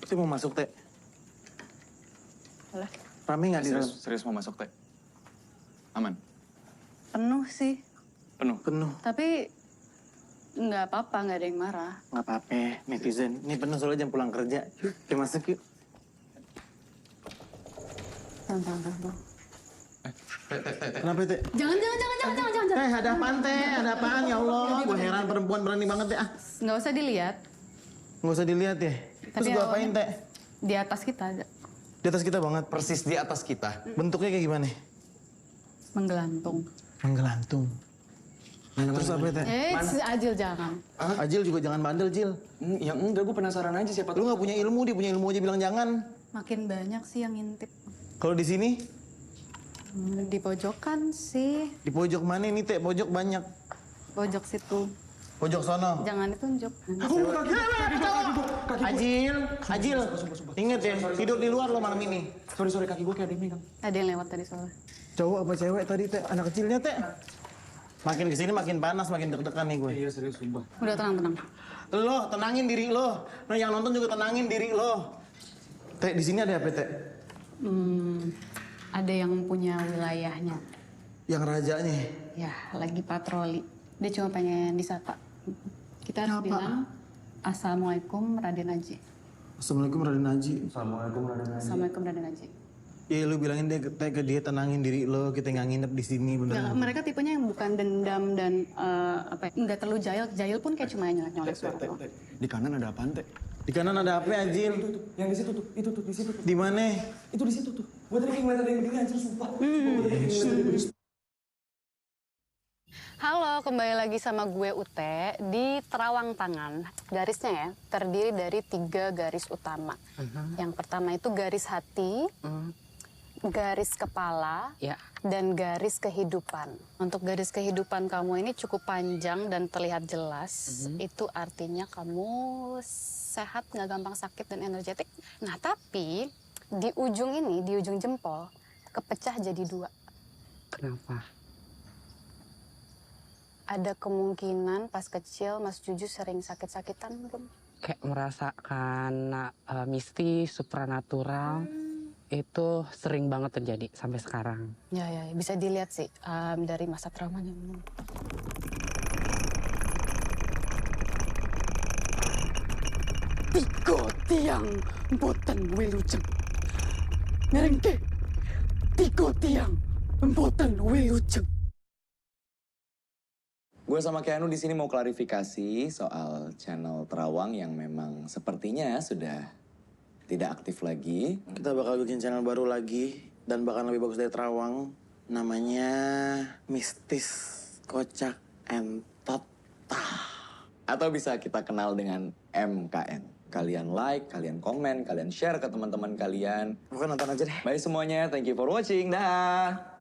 Teh mau masuk, Teh. Boleh. Rame nggak di dalam? Serius mau masuk, Teh? Aman? Penuh sih. Penuh? Penuh. Tapi nggak apa-apa, nggak ada yang marah. Nggak apa-apa, netizen. Ini penuh soalnya jam pulang kerja. Yuk, masuk yuk. Tunggu. Kenapa, Teh? Jangan. Teh, ada apaan, Teh? Ada apaan, ya Allah? Gue heran perempuan berani banget, Teh. Nggak usah dilihat. Nggak usah dilihat ya. Terus gue apain, Teh? Di atas kita ada. Di atas kita banget. Persis di atas kita. Bentuknya kayak gimana? Menggelantung. Menggelantung. Terus apa, Teh? Si Ajil jangan. Ajil juga jangan bandel, Jil. Ya enggak, gue penasaran aja siapa Lu tuh. nggak punya ilmu, dia punya ilmu aja bilang jangan. Makin banyak sih yang ngintip. Kalau di sini, Di pojokan sih. di pojok mana nih, Teh? Pojok banyak. Pojok situ. Pojok sono. Jangan ditunjuk. Ajil. Ingat ya, tidur di luar lo malam ini. Sorry, kaki gue kayak ada yang megang. Ada yang lewat tadi soalnya. Cowok apa cewek tadi, Teh? Anak kecilnya, Teh? Makin kesini makin panas, makin deg-degan nih gue. Iya, serius, sumpah. Udah tenang. Lo tenangin diri lo. Nah, yang nonton juga tenangin diri lo. Teh, di sini ada apa, Teh? Ada yang punya wilayahnya. Yang rajanya. Ya, lagi patroli. Dia cuma pengen disapa. Kita harus Siapa? bilang, Assalamualaikum Raden Aji. Assalamualaikum Raden Haji. Assalamualaikum Raden Aji. Iya, lu bilangin dia ke dia tenangin diri lo, kita nggak nginep di sini Ya, beneran. mereka tipenya yang bukan dendam dan nggak terlalu jahil. Jahil pun kayak cuma nyolek suara doang. Di kanan ada apaan, Teh? Di kanan ada apa, Ajil? Yang di situ tuh, itu tuh, di situ tuh. Di mana? Itu di situ tuh. Gue tadi ngeliat ada yang berdiri anjir, sumpah. Halo, kembali lagi sama gue Ute di Terawang Tangan. Garisnya ya, terdiri dari 3 garis utama. Yang pertama itu garis hati, garis kepala, dan garis kehidupan. Untuk garis kehidupan kamu ini cukup panjang dan terlihat jelas. Itu artinya kamu sehat, nggak gampang sakit dan energetik. Nah, tapi di ujung ini, di ujung jempol, kepecah jadi 2. Kenapa? Ada kemungkinan pas kecil Mas Juju sering sakit-sakitan belum? Kayak merasakan mistis, supranatural, itu sering banget terjadi sampai sekarang. Ya, bisa dilihat sih dari masa traumanya. Tiga tiang mboten wilujeng. Ngerengke. 3 tiang mboten wilujeng. Gue sama Keanu di sini mau klarifikasi soal channel Terawang yang memang sepertinya sudah tidak aktif lagi. Kita bakal bikin channel baru lagi dan bakal lebih bagus dari Terawang. Namanya Mistis Kocak Entot. Atau bisa kita kenal dengan MKN. Kalian like, kalian komen, kalian share ke teman-teman kalian. Bukan nonton aja deh. Bye semuanya, thank you for watching. Dah.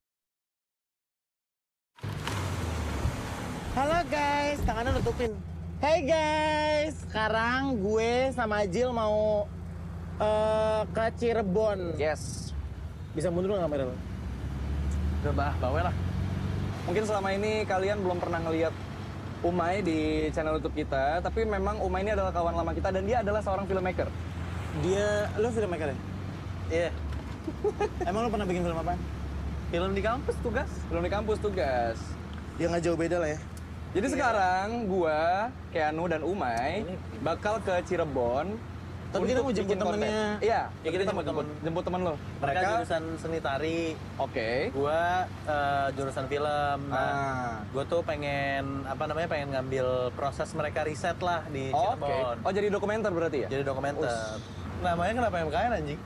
Halo guys, tangannya tutupin. Hey guys, sekarang gue sama Ajil mau ke Cirebon. Yes. Bisa mundur nggak kamera lo? Udah bawel lah. Mungkin selama ini kalian belum pernah ngeliat Umay di channel YouTube kita, tapi memang Umay ini adalah kawan lama kita dan dia adalah seorang filmmaker. Lo filmmaker ya? Iya. Emang lo pernah bikin film apa? Film di kampus tugas. Film di kampus tugas. Ya nggak jauh beda lah ya. Jadi sekarang gua, Keanu dan Umay bakal ke Cirebon. Tapi kita untuk mau jemput bikin konten. temennya. Iya, Ya, kita mau jemput temen lo. Mereka jurusan seni tari, Oke. gua jurusan film. Ah. Gua tuh pengen pengen ngambil proses mereka riset lah di Oke. Cirebon. Oh, jadi dokumenter berarti ya? Jadi dokumenter. Namanya kenapa MKN anjing?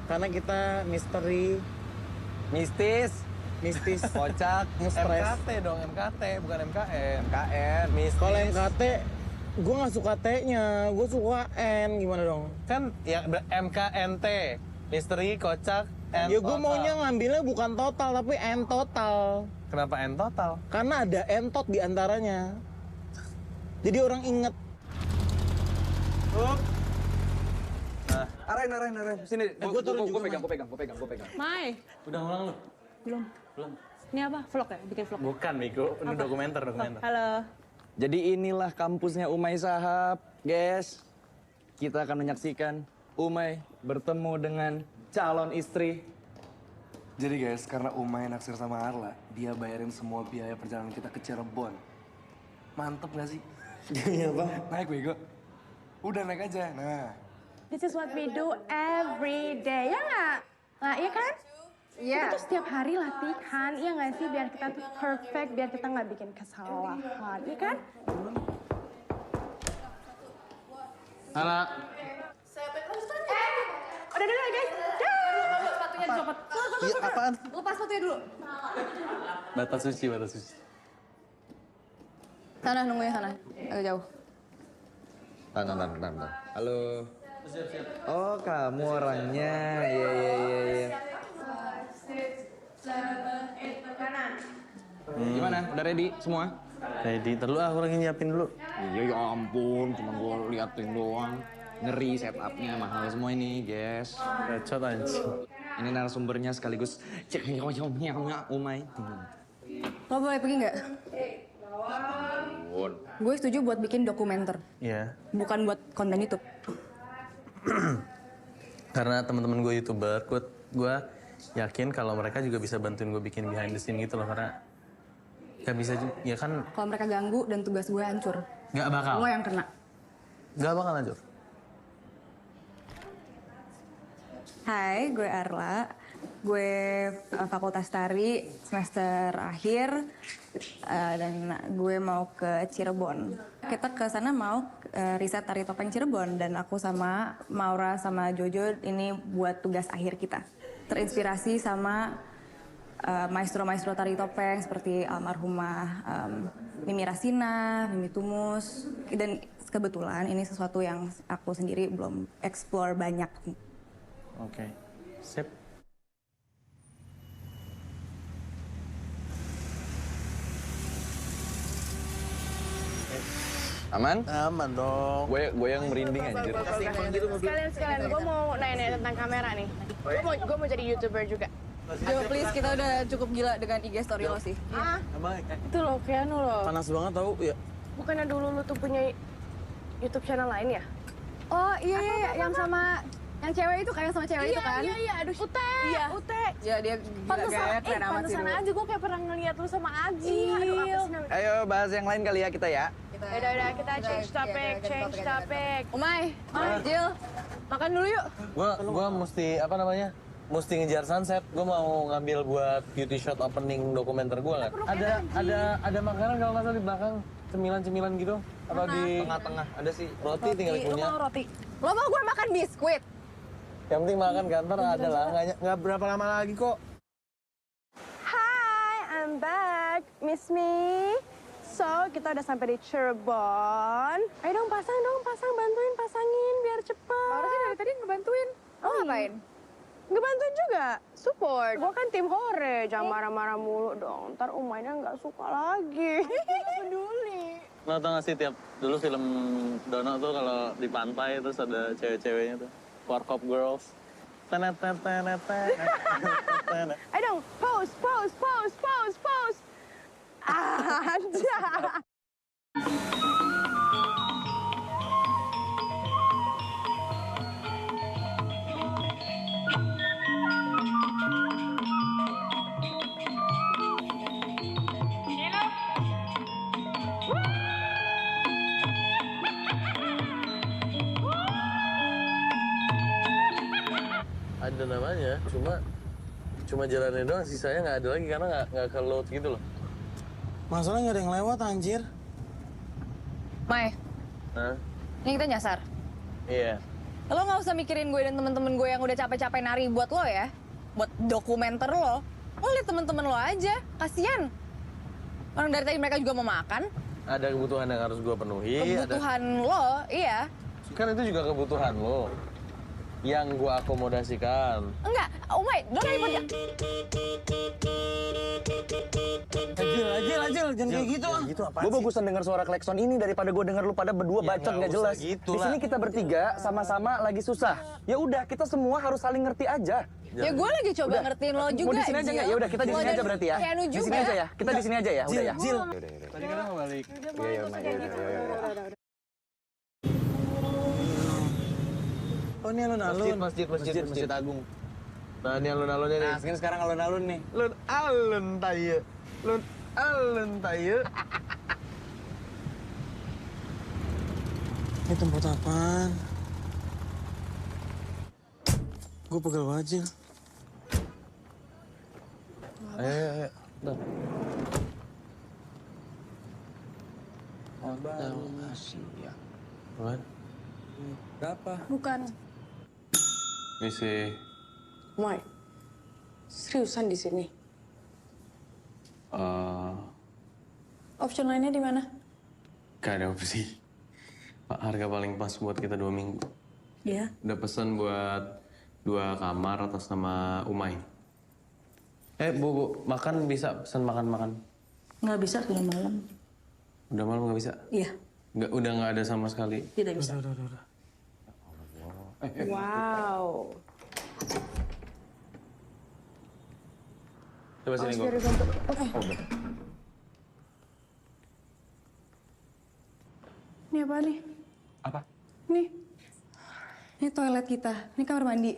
Karena kita misteri, Mistis, mistis, kocak, nge-stress. MKT dong, MKT bukan MKN. KN, mistis. Kalau MKT, gue nggak suka T-nya, gue suka N. Gimana dong? Kan ya MKNT, misteri, kocak, and Ya gue total. maunya ngambilnya bukan total, tapi N total. Kenapa N total? Karena ada entot di antaranya. Jadi orang inget. Arahin. Sini, gua turun juga, gue pegang. Mai, Udah ngulang lu? belum. Ini apa? Vlog ya? Bikin vlog? Bukan, Miko. Ini dokumenter. Halo. Jadi inilah kampusnya Umay Sahab, guys. Kita akan menyaksikan Umay bertemu dengan calon istri. Jadi guys, karena Umay naksir sama Arla, dia bayarin semua biaya perjalanan kita ke Cirebon. Mantep gak sih? Iya bang. Naik bego. Udah naik aja, nah. This is what we do every day, ya nggak? Nah, iya kan? Iya. Kita tuh setiap hari latihan, iya nggak sih? Biar kita tuh perfect, biar kita nggak bikin kesalahan, iya kan? Ala. Udah dulu guys. Sepatunya dicopot. Iya, apaan? Lepas sepatunya dulu. Batas suci, batas suci. Sana, nungguin sana. Agak jauh. Tahan. Halo. Oh, kamu orangnya. Iya. Gimana? Udah ready semua? Ready, terlalu aku lagi nyiapin dulu. Iya, ya ampun. Cuma gue liatin doang. Ngeri setupnya mahal semua ini, guys. Bacot anjing. Ini narasumbernya sekaligus Umay. Lo boleh pergi nggak? Ampun. Gue setuju buat bikin dokumenter, Iya. bukan buat konten YouTube. Karena teman-teman gue YouTuber, gue yakin kalau mereka juga bisa bantuin gue bikin behind the scene gitu loh. Karena gak bisa juga, ya kan Kalau mereka ganggu dan tugas gue hancur, gak bakal. lo yang kena. Gak bakal hancur. Hai, gue Arla. Gue Fakultas Tari semester akhir dan gue mau ke Cirebon. Kita ke sana mau riset tari topeng Cirebon dan aku sama Maura sama Jojo ini buat tugas akhir kita. Terinspirasi sama maestro-maestro tari topeng seperti almarhumah Mimi Rasina, Mimi Tumus, dan kebetulan ini sesuatu yang aku sendiri belum explore banyak. Oke. Sip. Aman? Aman dong. Gue yang merinding anjir. Sekalian, gue mau nanya tentang kamera nih. Gue mau jadi YouTuber juga. Jo, please, kita udah cukup gila dengan IG story lo sih. Emang Itu loh, Keanu loh. panas banget tau ya? Bukannya dulu lu tuh punya YouTube channel lain ya? Oh iya, yang sama, yang cewek itu kan, yang sama cewek itu kan? Iya, aduh. Ute, Iya. Ute. Ya dia gila gaya, keren amat sih Pantesan dulu. aja gue kayak pernah ngeliat lu sama Agil. Iya, aduh apa sih namanya? Ayo bahas yang lain kali ya kita ya. Udah, kita change topic. Umay, Jill, makan dulu yuk. Gua mesti apa namanya? Mesti ngejar sunset. Gue mau ngambil buat beauty shot opening dokumenter gue kan. Ada makanan kalau nggak salah di belakang, cemilan-cemilan gitu. Atau di Tengah-tengah ada sih. roti tinggal Lo punya. mau roti? Lo mau gue makan biskuit? Yang penting makan kantor ada lah. Nggak berapa lama lagi kok. Hi, I'm back. Miss me? So, kita udah sampai di Cirebon. Ayo dong, bantuin pasangin biar cepet. Laura sih dari tadi ngebantuin. Lo ngapain? Ngebantuin juga, support. Gue kan tim hore, jangan marah-marah mulu dong. Ntar Umaynya nggak suka lagi. Nggak peduli. Lo tau gak sih tiap dulu film Dono tuh kalau di pantai terus ada cewek-ceweknya tuh. Warkop Girls. Tenet. Ayo dong, pose. Aja. Ada namanya, cuma jalannya doang, sisanya nggak ada lagi karena nggak ke load gitu loh. Masalahnya nggak ada yang lewat anjir. Mai, Hah? ini kita nyasar. Iya. Lo nggak usah mikirin gue dan temen-temen gue yang udah capek-capek nari buat lo ya. Buat dokumenter lo. Lo liat temen-temen lo aja, kasian. Orang dari tadi mereka juga mau makan. Ada kebutuhan yang harus gue penuhi. Kebutuhan lo, iya. Kan itu juga kebutuhan lo. Yang gue akomodasikan. Enggak, Umay, don't ribut ya. Ajil, jangan kayak gitu ah. Gitu apa Gue bagusan denger suara klekson ini daripada gue denger lu pada berdua Ya, bacot nggak nggak jelas. usah gitu Di sini lah. kita bertiga sama-sama lagi susah. Ya udah, kita semua harus saling ngerti aja. Ya gue lagi coba Udah. ngertiin lo juga. Mau di sini aja nggak? Ya udah, kita di sini aja berarti ya. Keanu Di juga. sini aja ya. Kita di sini aja ya. Udah ya. Jil. Tadi kan nggak balik. Iya. Oh ini alun-alun. Masjid Agung. Nah ini alun-alunnya nih. Nah sekarang alun-alun nih. Alun tayo. Alun tayo. Ini tempat apaan? Gue pegel banget, Jil. Ayo. Asia. Apaan? Berapa? Bukan. Misi. Mai, seriusan di sini? Option lainnya di mana? Gak ada opsi. Pak, harga paling pas buat kita 2 minggu. Iya. Udah pesan buat 2 kamar atas nama Umay. Bu, makan bisa pesan makan. Nggak bisa, sudah malam. Udah malam nggak bisa? Iya, Udah nggak ada sama sekali. tidak bisa. Udah. Wow. Coba sini gue. Ini apa nih? Apa? Nih. Ini toilet kita, ini kamar mandi.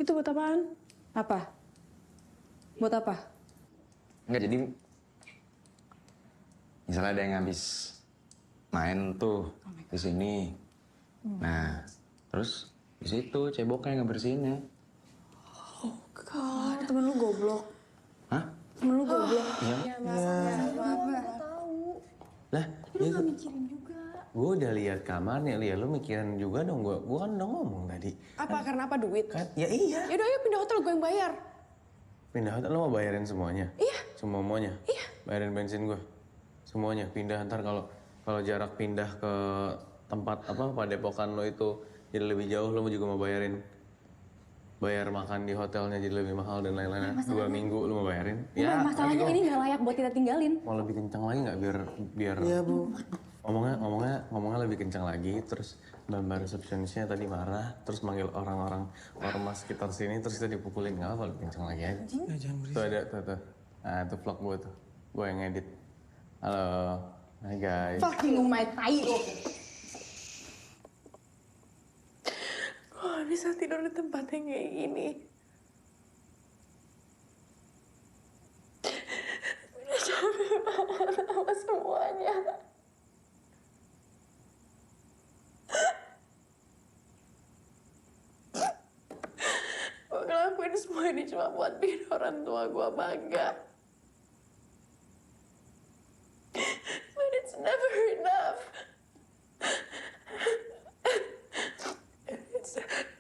Itu buat apaan? Apa? Buat apa? Enggak, jadi misalnya ada yang habis main tuh di sini. Nah, terus di situ ceboknya ngebersihinnya. Oh, temen lu goblok. Hah? Temen lu goblok. Lah, dia nggak mikirin juga. Gue udah lihat kamarnya, lu mikirin juga dong. Gue kan udah ngomong tadi. Apa? Karena apa? Duit? Kan? Ya iya. Yaudah, ayo pindah hotel, gue yang bayar. Pindah hotel, lo mau bayarin semuanya? Iya. Semuanya? Iya. Bayarin bensin gue? Semuanya? Pindah ntar kalau jarak pindah ke tempat padepokan lo itu jadi lebih jauh, lo juga mau bayar makan di hotelnya jadi lebih mahal dan lain-lain. 2 minggu lo mau bayarin? Ya, masalahnya ini nggak layak buat kita tinggalin. Mau lebih kencang lagi nggak biar Iya, Bu. ngomongnya lebih kencang lagi, terus mbak resepsionisnya tadi marah, terus manggil orang-orang ormas sekitar sini, terus kita dipukulin. Nggak apa-apa, lebih kencang lagi aja. Jangan berisik. Tuh ada, tuh. Nah, itu vlog gue tuh. Gue yang ngedit. Halo. Hai guys. Fucking umai tai lo. Gue bisa tidur di tempat yang kayak gini. Udah capek banget sama semuanya. Gue ngelakuin semua ini cuma buat bikin orang tua gue bangga. But it's never enough.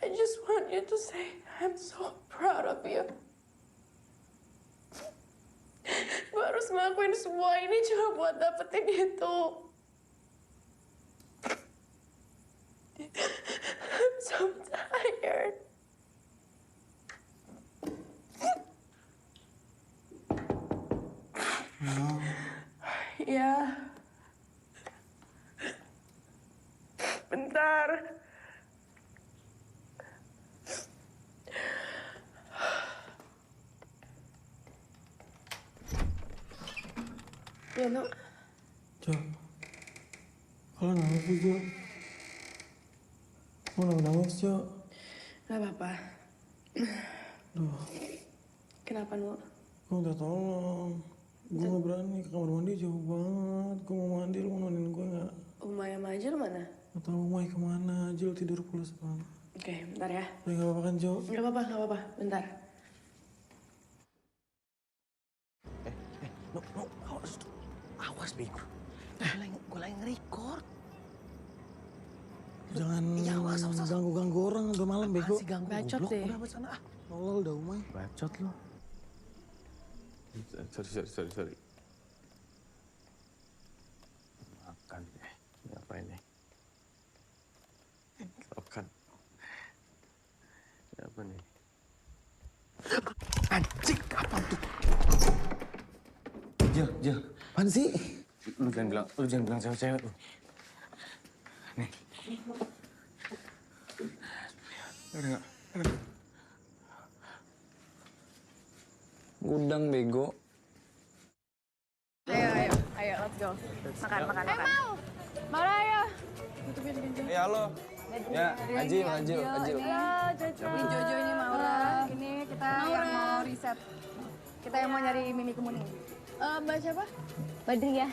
I just want you to say I'm so proud of you. Gue harus ngelakuin semua ini cuma buat dapetin itu. I'm so tired. Ya. Bentar. Ya, no. Jo. Kalau nangis sih, Jo. Mau nangis, Jo. Gak apa-apa. Duh, Kenapa, Nu? gue minta tolong. Gue gak berani, ke kamar mandi jauh banget. Gue mau mandi, lu mau nemenin gue gak? Umay sama Ajil mana? Gak tau Umay kemana, Jil tidur pulas banget. Oke, bentar ya. Udah gak apa-apa kan, Jo? Gak apa-apa. Bentar. Awas, Bego. Gue lagi nge-record. Jangan ganggu-ganggu orang, udah malam, Bego. Bacot deh. Udah, apa sana? Tolol dah, Umay. Bacot lo. Sorry. Makan deh. Ini apa ini? Makan. Ini apa nih? Anjing, apa tuh? Jil. Apaan sih? Lu jangan bilang cewek-cewek lu. Nih. Ada nggak? Gudang bego. Ayo, let's Go. Makan. Mau lah ya. Ya halo. Ya, Ajil. Halo, Jojo. Ini Jojo, ini Maura. Ini kita yang mau riset. Kita yang mau nyari Mimi Kemuning. Mbak siapa? Badriah.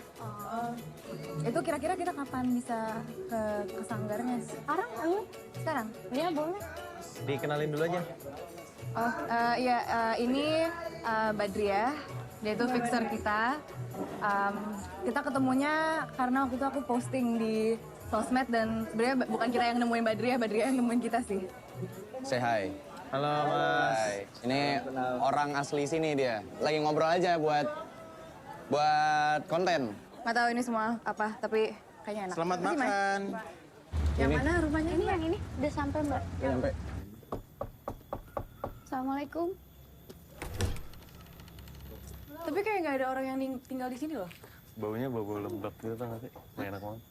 Itu kira-kira kita kapan bisa ke sanggarnya? Sekarang Sekarang? ya boleh. Dikenalin dulu aja. Oh, iya, ini Badriah. Dia itu fixer kita. Kita ketemunya karena waktu itu aku posting di sosmed dan sebenarnya bukan kita yang nemuin Badriah yang nemuin kita sih. Say hi. Halo Mas. Hai. Ini orang asli sini dia. Lagi ngobrol aja buat konten. Nggak tahu ini semua apa, tapi kayaknya enak. Selamat Makasih, Mas. makan. Yang mana rumahnya? Ini yang ini udah sampai Mbak. Sampai. Assalamualaikum. Tapi kayak nggak ada orang yang tinggal di sini loh. Baunya bau lembab gitu tau gak sih? Nggak enak banget.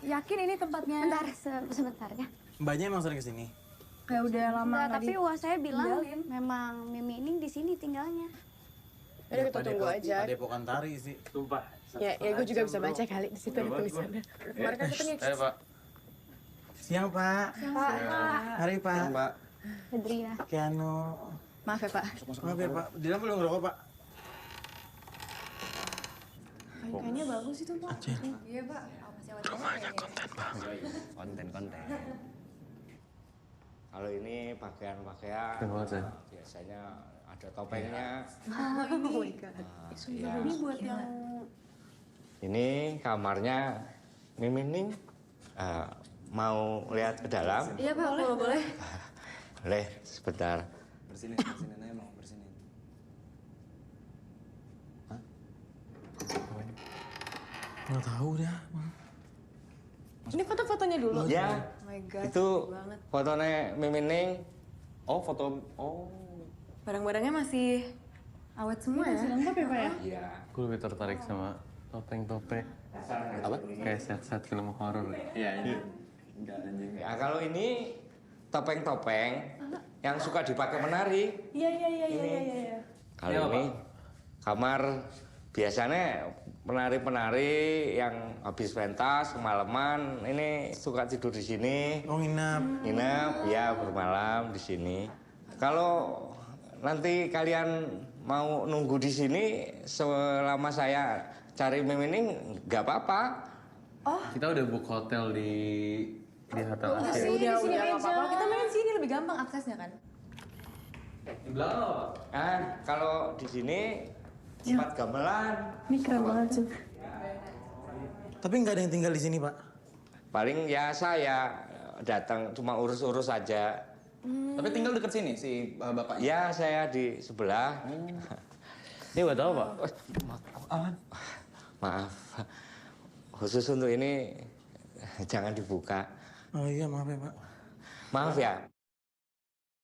Yakin ini tempatnya? Bentar, sebentar ya. Mbaknya emang sering kesini. Kayak udah lama Enggak, nggak tapi wah saya bilang ditinggalin. memang Mimi ini di sini tinggalnya. Udah kita tunggu aja. Padepokan Tari sih. Sumpah. Ya gue juga bisa baca kali di situ ada tulisannya. Kemarin kan kita nih. Ayo Pak. Siang, Pak. Hari, Pak. Pak. Badriah. Keanu. Maaf ya Pak. Maaf ya, Pak. Di dalam belum ngerokok, Pak. Kayaknya bagus itu Pak. Iya Pak. Rumahnya konten banget. Konten. Kalau ini pakaian-pakaian Keren banget, Say. biasanya ada topengnya. Oh my god. Iya. Ini buat yang Ini kamarnya Mimining. Mau lihat ke dalam? Iya Pak, boleh. Boleh, sebentar. Bersinin aja mau, bersinin. Nggak tahu dah. ini foto-fotonya dulu. Ya, Oh my god. itu fotonya Mimining. Oh, Barang-barangnya masih awet semua ya? Lengkap ya Pak ya? Iya. Gue lebih tertarik sama topeng-topeng. Apa? Kayak set-set film horor. Iya. Ya, kalau ini topeng-topeng yang suka dipakai menari. Iya. Kalau ini kamar biasanya penari-penari yang habis pentas kemalaman ini suka tidur di sini. Oh, nginap. Ya bermalam di sini. Kalau nanti kalian mau nunggu di sini selama saya cari Mimining nggak apa-apa. Kita udah book hotel di hotel akhir. Udah nggak apa-apa. Kita main sini lebih gampang aksesnya kan? Di belakang. Nah, kalau di sini tempat gamelan. Ini keren banget sih. Tapi nggak ada yang tinggal di sini, Pak. Paling ya saya datang cuma urus-urus aja. Tapi tinggal deket sini si bapaknya. Ya saya di sebelah. Ini buat apa, Pak? Maaf. Khusus untuk ini jangan dibuka. Oh iya, maaf ya, Pak. Maaf ya.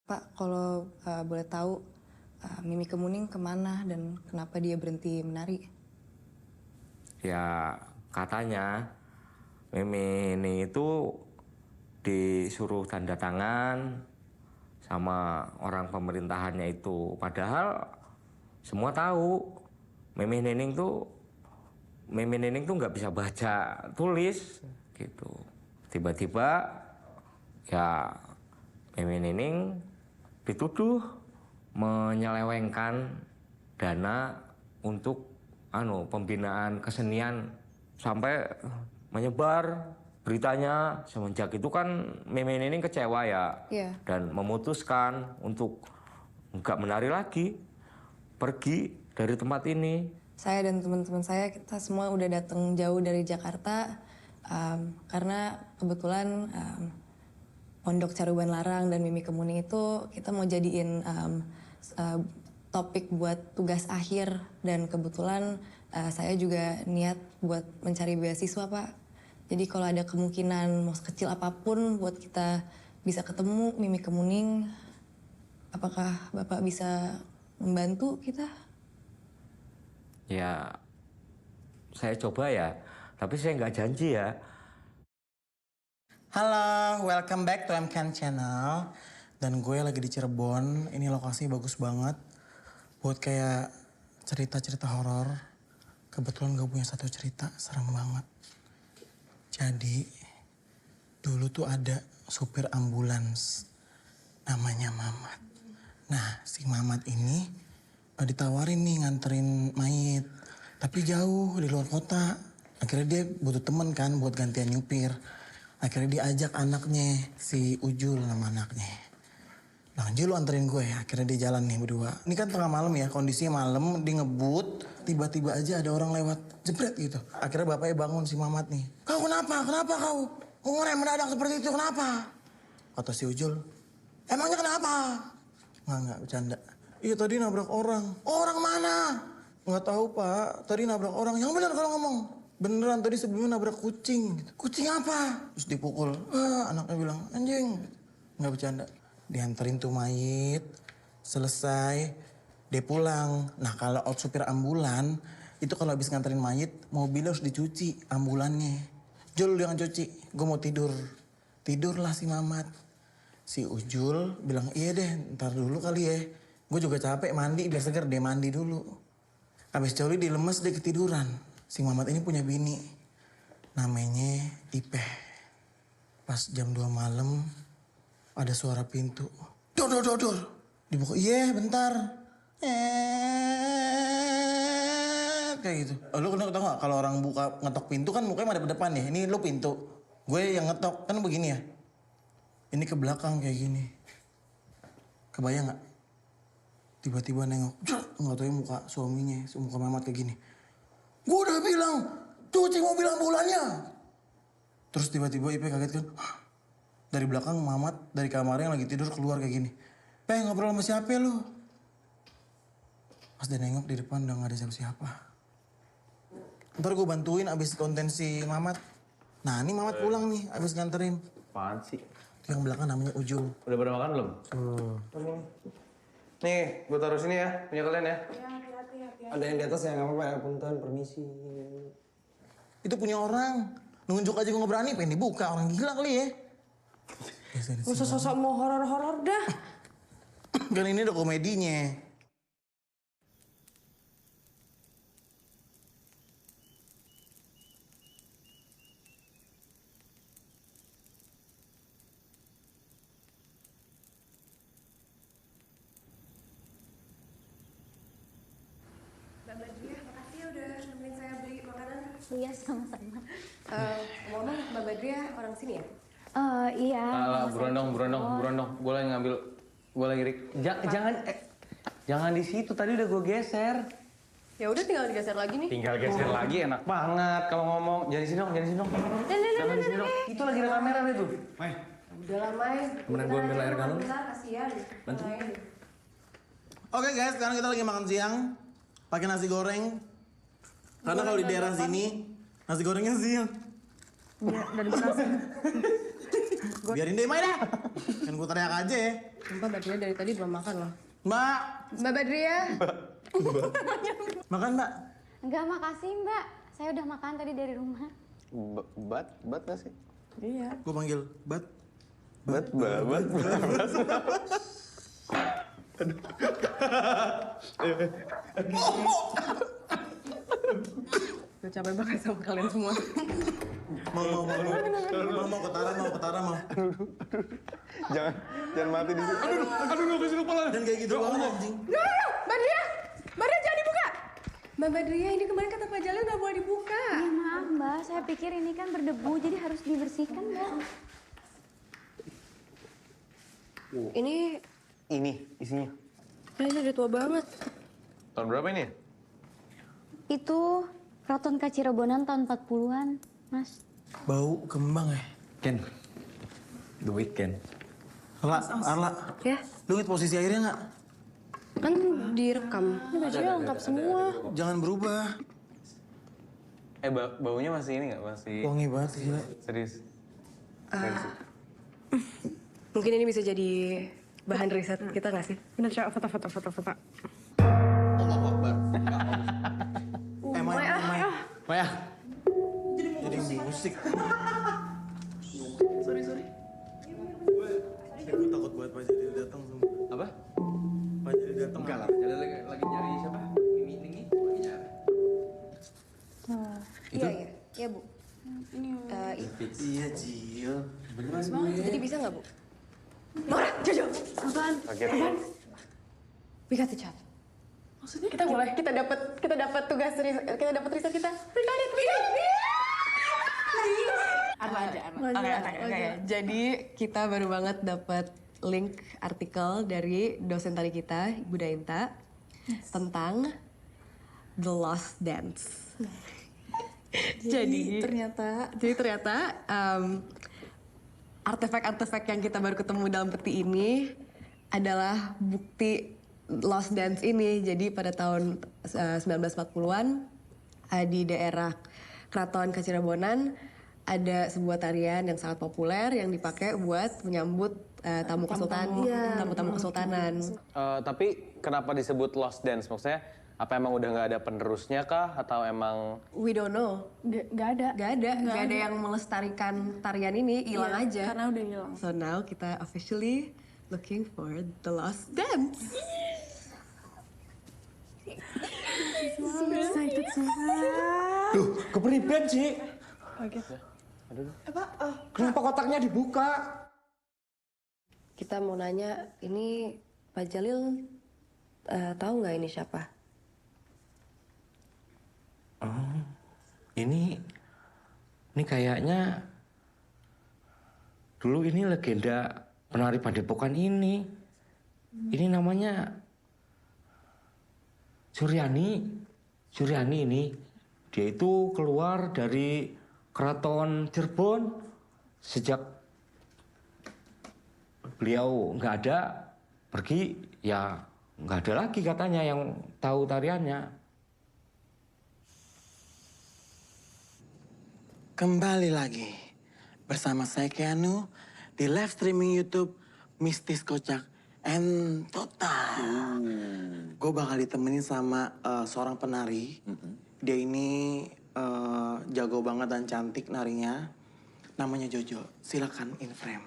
Pak, kalau boleh tahu Mimi Kemuning kemana dan kenapa dia berhenti menari? Ya katanya Mimi ini itu disuruh tanda tangan sama orang pemerintahannya itu. Padahal semua tahu Mimi Nining tuh nggak bisa baca tulis gitu. Tiba-tiba ya Mimi Nining dituduh menyelewengkan dana untuk pembinaan kesenian sampai menyebar beritanya. Semenjak itu kan Mimi Nining kecewa ya. Iya. Dan memutuskan untuk nggak menari lagi, pergi dari tempat ini. Saya dan teman-teman saya, kita semua udah datang jauh dari Jakarta karena kebetulan Pondok Caruban Larang dan Mimi Kemuning itu kita mau jadiin topik buat tugas akhir dan kebetulan saya juga niat buat mencari beasiswa Pak. Jadi kalau ada kemungkinan mau sekecil apapun buat kita bisa ketemu Mimi Kemuning, apakah Bapak bisa membantu kita? Ya saya coba ya, tapi saya nggak janji ya. Halo, welcome back to MCAN Channel. Dan gue lagi di Cirebon. Ini lokasi bagus banget buat kayak cerita-cerita horor. kebetulan gue punya satu cerita serem banget. Jadi dulu tuh ada supir ambulans namanya Mamat. Nah si Mamat ini ditawarin nih nganterin mayit. Tapi jauh di luar kota. Akhirnya dia butuh temen kan buat gantian nyupir. Akhirnya dia ajak anaknya, si Ujul nama anaknya. Nah Jul lu anterin gue ya, akhirnya dia jalan nih berdua. Ini kan tengah malam ya, kondisinya malam, dia ngebut. Tiba-tiba aja ada orang lewat, jebret gitu. Akhirnya bapaknya bangun si Mamat nih. Kau kenapa? Kenapa kau? Kau ngerem mendadak seperti itu, kenapa? Kata si Ujul, emangnya kenapa? Enggak, bercanda. Iya tadi nabrak orang. Orang mana? Nggak tahu pak, tadi nabrak orang. Yang benar kalau ngomong. Beneran tadi sebelumnya nabrak kucing. Kucing apa? Terus dipukul. Anaknya bilang, anjing. Nggak bercanda. Dianterin tuh mayit, selesai, dia pulang. Nah kalau supir ambulan, itu kalau habis nganterin mayit, mobilnya harus dicuci ambulannya. Jul jangan cuci, gue mau tidur. Tidurlah si Mamat. Si Ujul bilang, iya deh ntar dulu kali ya. Gue juga capek mandi, biar seger dia mandi dulu. Habis coli dilemes dia ketiduran. Si Mamat ini punya bini, namanya Ipeh. Pas jam 2 malam, ada suara pintu. Dor. Dibuka, iya bentar. Kayak gitu. Lu tau gak kalau orang buka ngetok pintu kan mukanya ada ke depan ya. Ini lu pintu. Gue yang ngetok kan begini ya. Ini ke belakang kayak gini. Kebayang gak? Tiba-tiba nengok. Gak tau ya muka suaminya. Muka Mamat kayak gini. Gue udah bilang, cuci mobil ambulannya. Terus tiba-tiba Ipe kaget kan. Dari belakang Mamat dari kamarnya yang lagi tidur keluar kayak gini. Ngobrol sama siapa lu? Pas dia nengok di depan udah gak ada siapa-siapa. Ntar gue bantuin abis konten si Mamat. Nah ini Mamat pulang nih abis nganterin. Apaan sih? Yang belakang namanya Ujul. Udah pada makan belum? Nih, gue taruh sini ya, punya kalian ya. Ada yang di atas ya, nggak apa-apa ya, punten, permisi. Itu punya orang. Nunjuk aja gue nggak berani, pengen dibuka. Orang gila kali ya. Gak usah sosok mau horor-horor dah. Kan ini ada komedinya. Mbak Badriah, makasih ya udah nemenin saya beli makanan. Iya, sama-sama. Ngomong, Mbak Badriah orang sini ya? Iya. Berondong. Gue lagi ngambil, gue lagi jangan di situ. Tadi udah gue geser. Ya udah tinggal digeser lagi nih. Tinggal geser lagi, enak banget kalau ngomong. Jangan di sini dong. Jangan di sini dong. Itu lagi ada kamera nih tuh. Mai. Udah lah, Mai. Temenan gue ambil air galon. Kasihan. Bantu. Oke guys, sekarang kita lagi makan siang. Pakai nasi goreng. Karena kalau di daerah sini, nasi gorengnya siang. Dari nasi. Biarin deh, Mai dah. Kan gue teriak aja ya. Mbak Badriah dari tadi belum makan loh. Mbak. Mbak Badriah. Makan, Mbak. Enggak, makasih Mbak. Saya udah makan tadi dari rumah. Bat nggak sih? Iya. Gue panggil Bat. Bat. Gue capek banget sama kalian semua. Mau ketara mau. Jangan mati di sini. Aduh, gak kasih kepala. Dan kayak gitu banget anjing. Badriah jangan dibuka. Mbak Badriah ini kemarin kata Pak Jalil nggak boleh dibuka. Iya maaf Mbak, saya pikir ini kan berdebu jadi harus dibersihkan Mbak. Ini isinya. ini udah tua banget. Tahun berapa ini? Itu Kraton Kacirebonan tahun 40-an, Mas. Bau kembang ya. Ken. The Weeknd. Arla. Ya, Lu inget posisi airnya nggak? kan direkam. Ini bajunya lengkap semua. Jangan berubah. Baunya masih ini nggak? Masih Wangi banget gila. serius. Mungkin ini bisa jadi bahan riset kita nggak sih? Bener, coba foto. Allahu Akbar. Maya. Jadi musik. Sorry. Gue takut buat Pak Jalil datang. Apa? Pak Jalil datang. Enggak lah. Lagi nyari siapa? Mimi lagi nyari. Iya, Jil. Beneran Jadi bisa nggak, Bu? Nora, Jojo. Apaan? Apaan? We got each other. Maksudnya? Kita dapat tugas kita dapat riset kita. We got it. Oke. Jadi kita baru banget dapat link artikel dari dosen tari kita, Ibu Dainta, tentang The Lost Dance. Jadi ternyata artefak-artefak yang kita baru ketemu dalam peti ini adalah bukti Lost Dance ini. Jadi pada tahun 1940-an di daerah Keraton Kacirebonan ada sebuah tarian yang sangat populer yang dipakai buat menyambut tamu kesultanan, tamu-tamu kesultanan. Tapi kenapa disebut Lost Dance? Maksudnya apa emang udah nggak ada penerusnya kah? Atau emang... We don't know. Gak ada yang melestarikan tarian ini, hilang aja. Karena udah hilang. So now kita officially looking for the Lost Dance. Excited banget. Loh, kepriben sih? Kenapa kotaknya dibuka? Kita mau nanya, ini Pak Jalil tahu nggak ini siapa? Oh, ini kayaknya dulu ini legenda penari Padepokan ini. Ini namanya Suryani ini. Dia itu keluar dari Keraton Cirebon sejak beliau nggak ada, pergi ya nggak ada lagi katanya yang tahu tariannya. Kembali lagi bersama saya Keanu di live streaming YouTube Mistis Kocak and Total. Gue bakal ditemenin sama seorang penari. Dia ini jago banget dan cantik narinya. Namanya Jojo. Silakan in frame.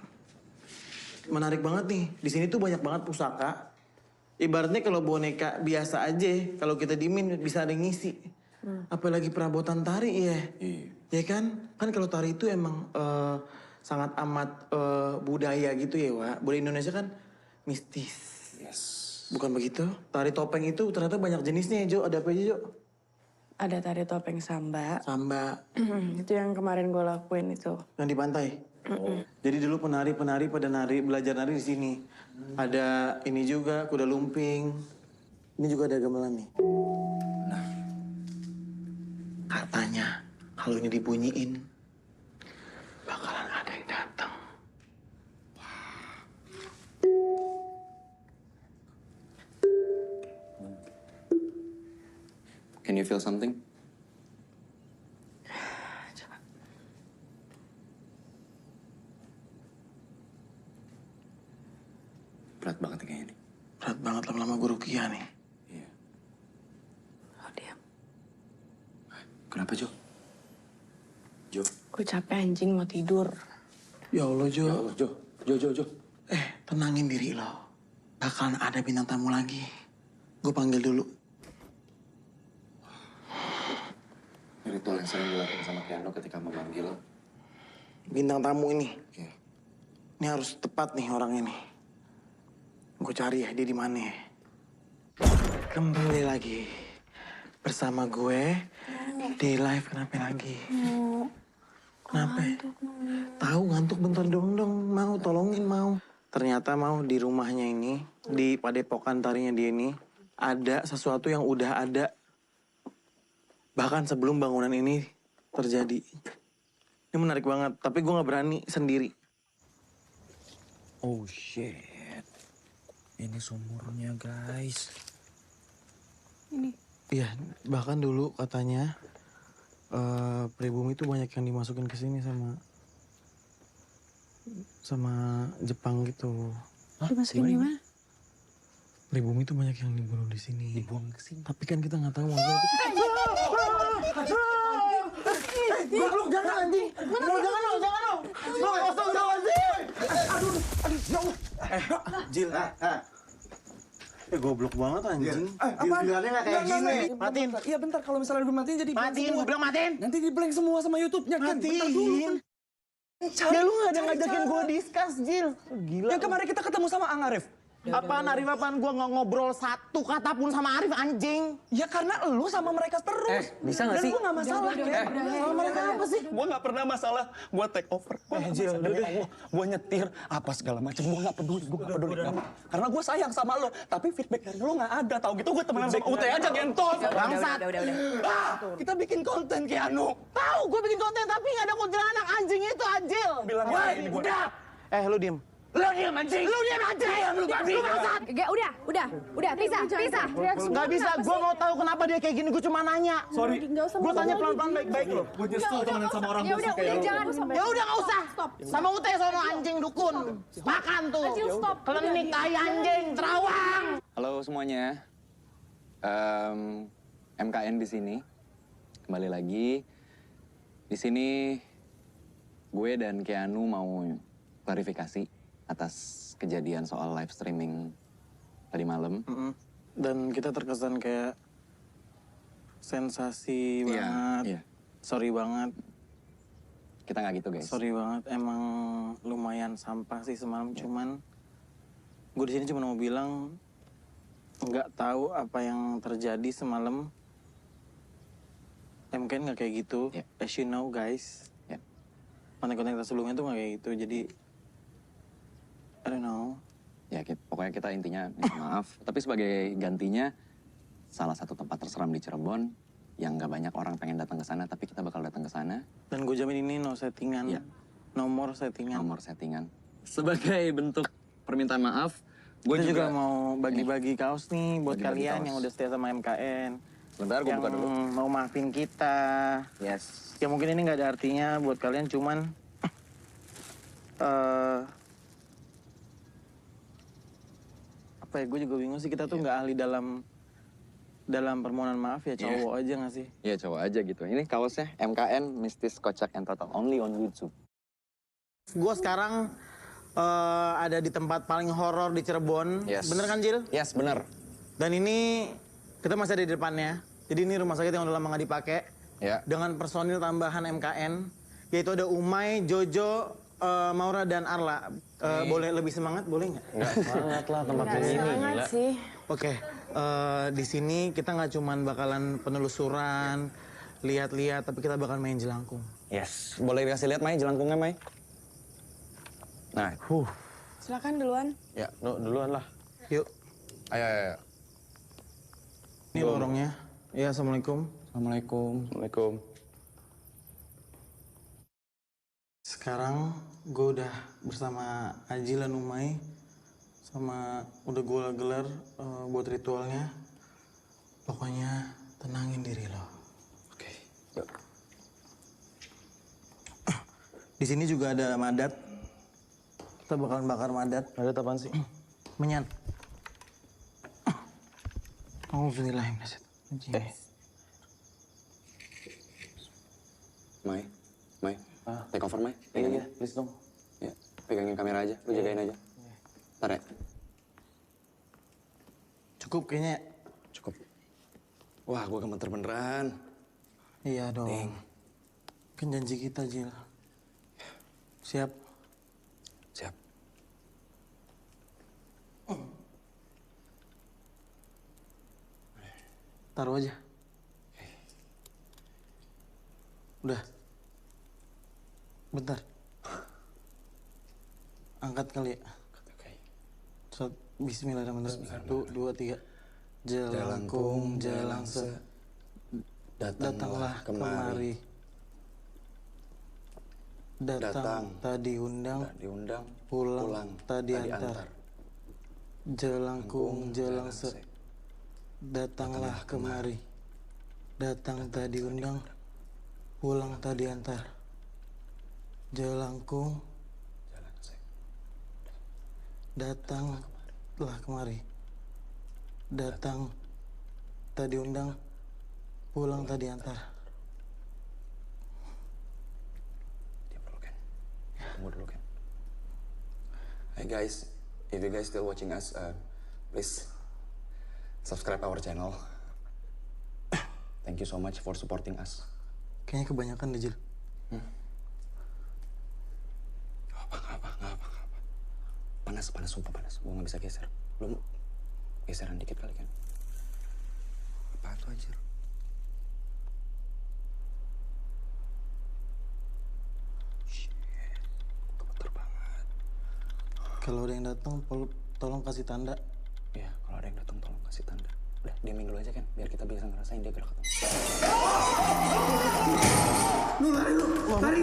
Menarik banget nih. Di sini tuh banyak banget pusaka. Ibaratnya kalau boneka biasa aja, kalau kita diemin bisa ada yang ngisi. Apalagi perabotan tari ya. Ya kan? Kan kalau tari itu emang sangat amat budaya gitu ya, Wak. Budaya Indonesia kan mistis. Yes. Bukan begitu? Tari topeng itu ternyata banyak jenisnya ya, Jo. Ada apa aja, Jo? Ada tari topeng samba. Samba. Itu yang kemarin gue lakuin itu. Yang di pantai? Jadi dulu penari-penari pada belajar nari di sini. Ada ini juga, kuda lumping. Ini juga ada gamelan nih. Nah, katanya kalau ini dibunyiin, bakalan ada yang datang. Can you feel something? Coba. Berat banget nih kayaknya nih. Berat banget lama-lama gue rukiah nih. Iya. Oh, diam. Kenapa, Jo? Jo. Gue capek anjing mau tidur. Ya Allah, Jo. Ya Allah, Jo. Tenangin diri lo. Bakalan ada bintang tamu lagi. Gue panggil dulu. Ritual yang sering dilakukan sama Keanu ketika memanggil. Bintang tamu ini. Iya. Ini harus tepat nih orang ini. Gue cari ya dia di mana. Kembali lagi bersama gue di live Kenapa lagi? Kenapa? Tahu ngantuk bentar dong. Mau tolongin mau. Ternyata mau di rumahnya ini, di padepokan tarinya dia ini, ada sesuatu yang udah ada bahkan sebelum bangunan ini terjadi. Ini menarik banget, tapi gue gak berani sendiri. Oh shit. Ini sumurnya guys. Iya, bahkan dulu katanya pribumi itu banyak yang dimasukin ke sini sama Jepang gitu. Dimasukin di mana? Pribumi itu banyak yang dibunuh di sini. Dibuang ke sini. Tapi kan kita nggak tahu maksudnya itu. Goblok, jangan anjing. Jangan lo. Jil. Goblok banget anjing. Bilangnya nggak kayak gini. Matiin. Iya bentar, kalau misalnya gue matiin jadi... Matiin, gue bilang matiin. Nanti di blank semua sama YouTube-nya kan. Matiin. Ya lu gak ada ngajakin gue discuss, Jil. Gila. Yang kemarin kita ketemu sama Ang Arif. Apaan Arif, apaan gue gak ngobrol satu kata pun sama Arif, anjing. Ya karena lu sama mereka terus. Bisa gak sih? Dan gue gak masalah. Sama mereka apa sih? Gue gak pernah masalah. Gue take over. Jil, udah. Gue nyetir apa segala macam. Gue gak peduli. Karena gue sayang sama lo. Tapi feedback dari lo gak ada. Tahu gitu gue temenan sama Ute aja gentos. Bangsat. Kita bikin konten Keanu. Tahu gue bikin konten tapi gak ada kuntilanak anjing itu, Anjil. Bilang ini gue. Udah. Lu diem. Lu diem anjing. Lu bangsat. Udah, pisah. Gak bisa, gue mau tahu kenapa dia kayak gini, gue cuma nanya. Sorry. Gue tanya pelan-pelan baik-baik loh. Gue nyesel temenan sama orang Ya udah, jangan. Ya udah nggak usah. Sama Ute sono anjing dukun. Makan tuh. Klenik tai anjing, terawang. Halo semuanya. MKN di sini. Kembali lagi. Di sini gue dan Keanu mau klarifikasi atas kejadian soal live streaming tadi malam. Dan kita terkesan kayak sensasi banget. Iya. Sorry banget. Kita nggak gitu guys. Sorry banget. Emang lumayan sampah sih semalam. Cuman gue di sini cuma mau bilang nggak tahu apa yang terjadi semalam. MKN nggak kayak gitu. As you know guys. Konten-konten kita sebelumnya tuh nggak kayak gitu. Jadi I don't know. Ya pokoknya kita intinya minta maaf. Tapi sebagai gantinya salah satu tempat terseram di Cirebon yang nggak banyak orang pengen datang ke sana, tapi kita bakal datang ke sana. Dan gue jamin ini no settingan. Nomor settingan. Nomor settingan. Sebagai bentuk permintaan maaf, gue juga mau bagi-bagi kaos nih buat Bagi-bagi kalian kaos. yang udah setia sama MKN. Sebentar gue yang buka dulu. mau maafin kita. Yes. Ya mungkin ini nggak ada artinya buat kalian, cuman apa ya, gue juga bingung sih, kita tuh nggak ahli dalam permohonan maaf ya, cowok aja nggak sih? Iya cowok aja gitu. Ini kaosnya MKN Mistis Kocak and Total, only on YouTube. Gue sekarang ada di tempat paling horor di Cirebon. Yes. Bener kan, Jil? Yes, bener. Dan ini kita masih ada di depannya. Jadi ini rumah sakit yang udah lama nggak dipakai. Ya. Dengan personil tambahan MKN, yaitu ada Umay, Jojo, Maura dan Arla. Boleh lebih semangat, boleh nggak? Nggak semangat lah tempat ini. Semangat sih. Oke, di sini kita nggak cuman bakalan penelusuran, lihat-lihat, tapi kita bakal main jelangkung. Yes. Boleh dikasih lihat Mai jelangkungnya Mai? Nah. Silakan duluan. Ya, duluan lah. Yuk. Ayo. Ini lorongnya. Ya, assalamualaikum. Assalamualaikum. Sekarang gue udah bersama Ajil dan Umay, sama udah gue gelar buat ritualnya. Pokoknya tenangin diri lo. Oke. Yuk. Di sini juga ada madat. Kita bakalan bakar madat. Madat apaan sih? Menyan. Alhamdulillahirrahmanirrahim. Mai. Take over Mai. Iya, please dong. Ya, pegangin kamera aja, lu jagain aja. Ntar ya. Cukup kayaknya. Cukup. Wah, gue gemeter beneran. Iya dong. Kan janji kita, Jil. Siap? Siap. Taruh aja. Udah. Bentar. Angkat kali ya. Bismillahirrahmanirrahim. 1, 2, 3. Jelangkung, jelangse. Datanglah kemari. Datang tadi undang. Pulang tadi antar. Jelangkung, jelangse. Datanglah kemari. Datang tadi undang. Pulang tadi antar. Jelangkung. Datanglah kemari. Datang tadi undang. Pulang tadi antar. Tunggu dulu kan. Hey guys, if you guys still watching us, please subscribe our channel. Thank you so much for supporting us. Kayaknya kebanyakan deh, Jil. panas, sumpah panas. Gue nggak bisa geser. Lo geseran dikit kali kan? Apaan tuh anjir? Kalau ada yang datang, tolong kasih tanda. Iya, kalau ada yang datang tolong kasih tanda. Udah, diamin dulu aja kan, biar kita bisa ngerasain dia gerak atau Lu lari lu! Lari!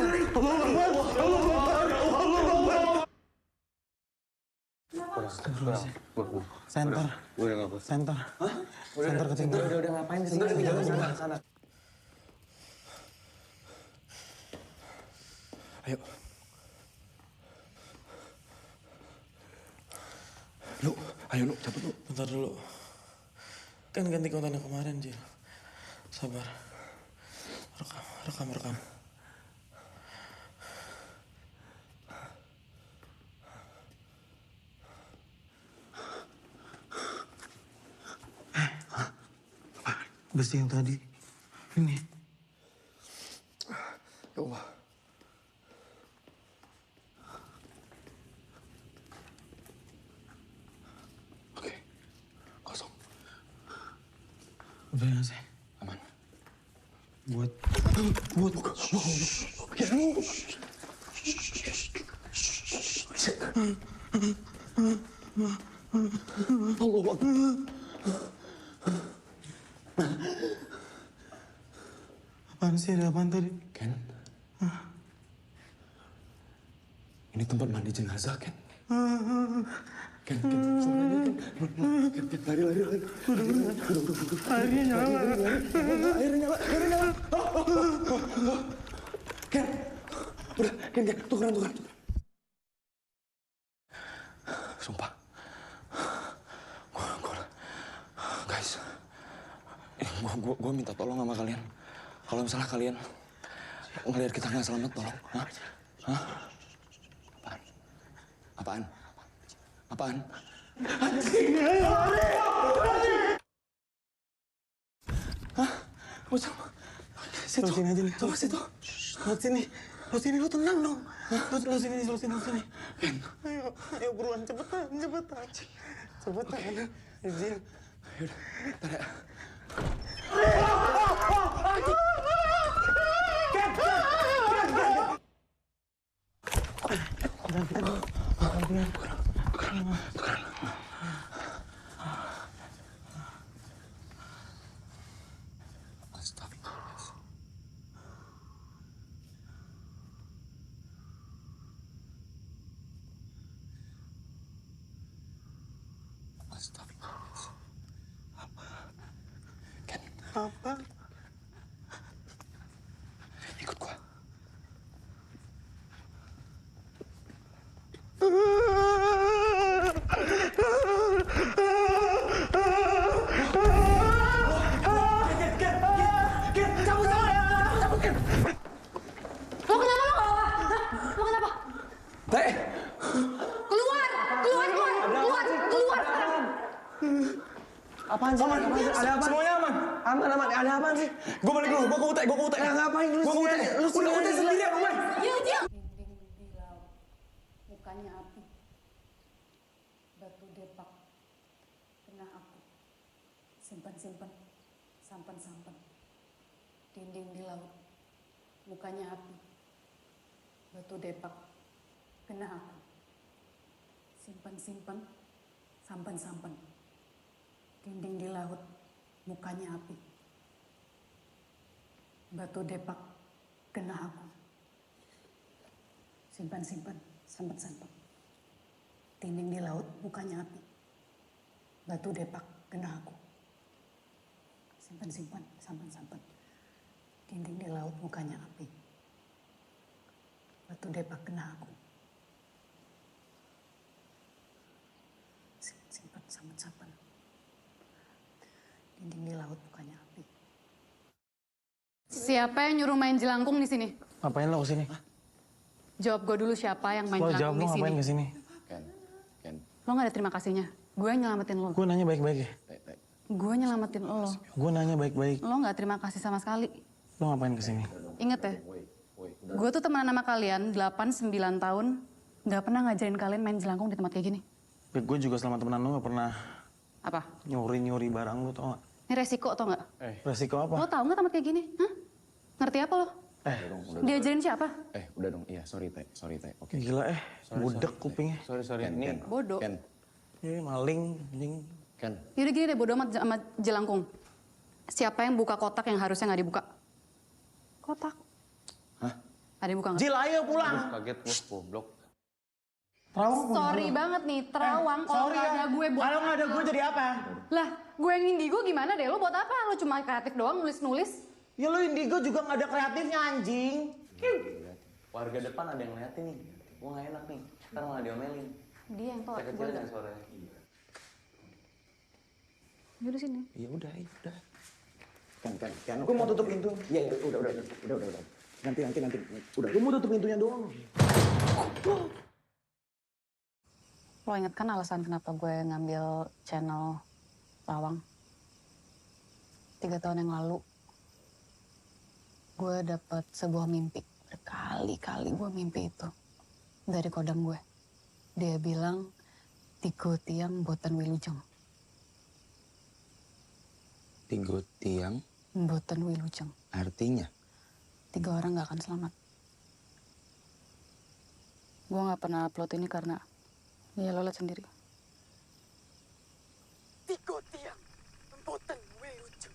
Center. Center. Hah? Center ke center. Udah ngapain kesini? Udah sana. Ayo. Ayo lu, cabut lu. Bentar dulu. Kan ganti konten yang kemarin, Jil. Sabar. Rekam. Besi yang tadi. Ini. Ya Allah. Oke. Kosong. Udah ya sih? Aman. Buat. Allah. Apaan sih? Ada apaan tadi? Ken? Ini tempat mandi jenazah, Ken. Ken, lari. Airnya nyala. Ken, udah, Ken, tukeran. Sumpah. Guys, gue minta tolong sama kalian. Kalau misalnya kalian ngelihat kita nggak selamat, tolong. Hah? Apaan? Anjing, ayo lari! Hah? Bocah. Situ sini aja nih. Coba situ. Lo sini, lo tenang dong. Lo sini. Ayo buruan, cepetan. Izin. Yaudah, ntar ya. Apa? Ikut gua. Lo kenapa? Teh. Keluar sekarang. Apaan sih? Ada apa? Semuanya aman. Aman. Ada apa sih? Gue balik dulu, gue ke UT. Ngapain lu Gue ke UT. Lu Udah UT sendirian, Oman. Diam. Mukanya api. Batu depak. Kena aku. Simpan. Sampan. Dinding di laut. Mukanya api. Batu depak. Kena aku. Simpan. Sampan. Dinding di laut. Mukanya api. Batu depak. Kena aku. Simpan. Sampan. Dinding di laut. Mukanya api. Batu depak. Kena aku. Simpan. Sampan. Dinding di laut. Mukanya api. Batu depak. Kena aku. Simpan. Sampan. Dinding di laut. Mukanya api. Siapa yang nyuruh main jelangkung di sini? Ngapain lo kesini? Jawab gue dulu siapa yang main Lo jawab jelangkung lo di sini. ngapain kesini? Ken. Lo gak ada terima kasihnya. Gue yang nyelamatin lo. Gue nanya baik-baik ya. Gue nyelamatin lo. Gue nanya baik-baik. Lo gak terima kasih sama sekali. Lo ngapain kesini? Ingat ya, gue tuh temenan sama kalian 8-9 tahun. Gak pernah ngajarin kalian main jelangkung di tempat kayak gini. Gue juga selama temenan lo gak pernah Apa? nyuri barang lo, tau gak? Ini resiko tau nggak? Resiko apa? Lo tau nggak tamat kayak gini? Hah? Ngerti apa lo? Diajarin siapa? Udah dong. Iya, sorry Teh. Oke. Gila budak kupingnya. Sorry. Ini Bodoh. Iya, maling, anjing. Ken. Yaudah gini deh, bodoh amat sama jelangkung. Siapa yang buka kotak yang harusnya nggak dibuka? Kotak. Hah? Ada yang buka nggak? Jil, ayo pulang. Kaget gue, goblok. Sorry banget nih, terawang kalau nggak ada gue buat Kalau nggak ada gue jadi apa? Lah, gue yang indigo gimana deh? Lo buat apa? Lo cuma kreatif doang, nulis-nulis? Ya lo indigo juga nggak ada kreatifnya, anjing. Warga depan ada yang ngeliatin nih. Gue gak enak nih. Ntar malah diomelin. Dia yang tolak. Saya kecilin suaranya. Yaudah sini. Iya udah. Kan. Gue mau tutup pintu. Iya, udah. Nanti. Udah, gue mau tutup pintunya doang. Lo inget kan alasan kenapa gue ngambil channel Rawang? 3 tahun yang lalu, gue dapet sebuah mimpi. Berkali-kali gue mimpi itu. Dari kodam gue. Dia bilang, tigo tiang boten wilujeng. Tigo tiang? Boten wilujeng. Artinya? 3 orang gak akan selamat. Gue gak pernah upload ini karena, ya lo liat sendiri. Tigo tiang boten wilujeng.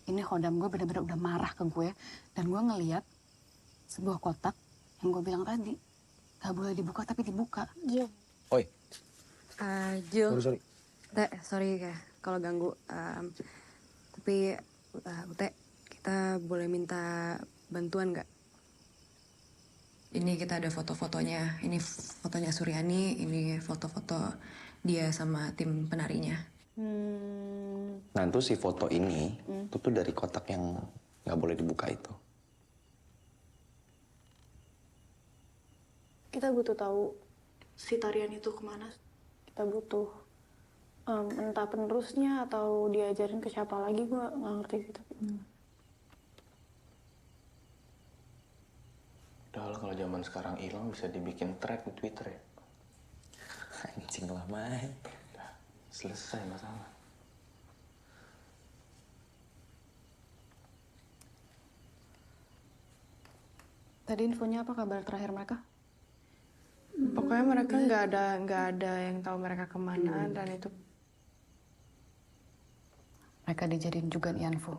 Ini kodam gue bener-bener udah marah ke gue. Dan gue ngeliat sebuah kotak yang gue bilang tadi. Gak boleh dibuka tapi dibuka. Jil. Oi. Jil. Sorry. Sorry ya kalau ganggu. Tapi Ute, kita boleh minta bantuan nggak? Ini kita ada foto-fotonya. Ini fotonya Suryani, ini foto-foto dia sama tim penarinya. Nah itu si foto ini, itu tuh dari kotak yang nggak boleh dibuka itu. Kita butuh tahu si tarian itu kemana. Kita butuh entah penerusnya atau diajarin ke siapa lagi, gue nggak ngerti gitu. Udah kalau zaman sekarang hilang bisa dibikin thread di Twitter ya. Anjing lah, Mai. Udah selesai masalah. Tadi infonya apa, kabar terakhir mereka? Pokoknya mereka nggak ada yang tahu mereka kemana dan itu. Mereka dijadiin Jugan Yanfu.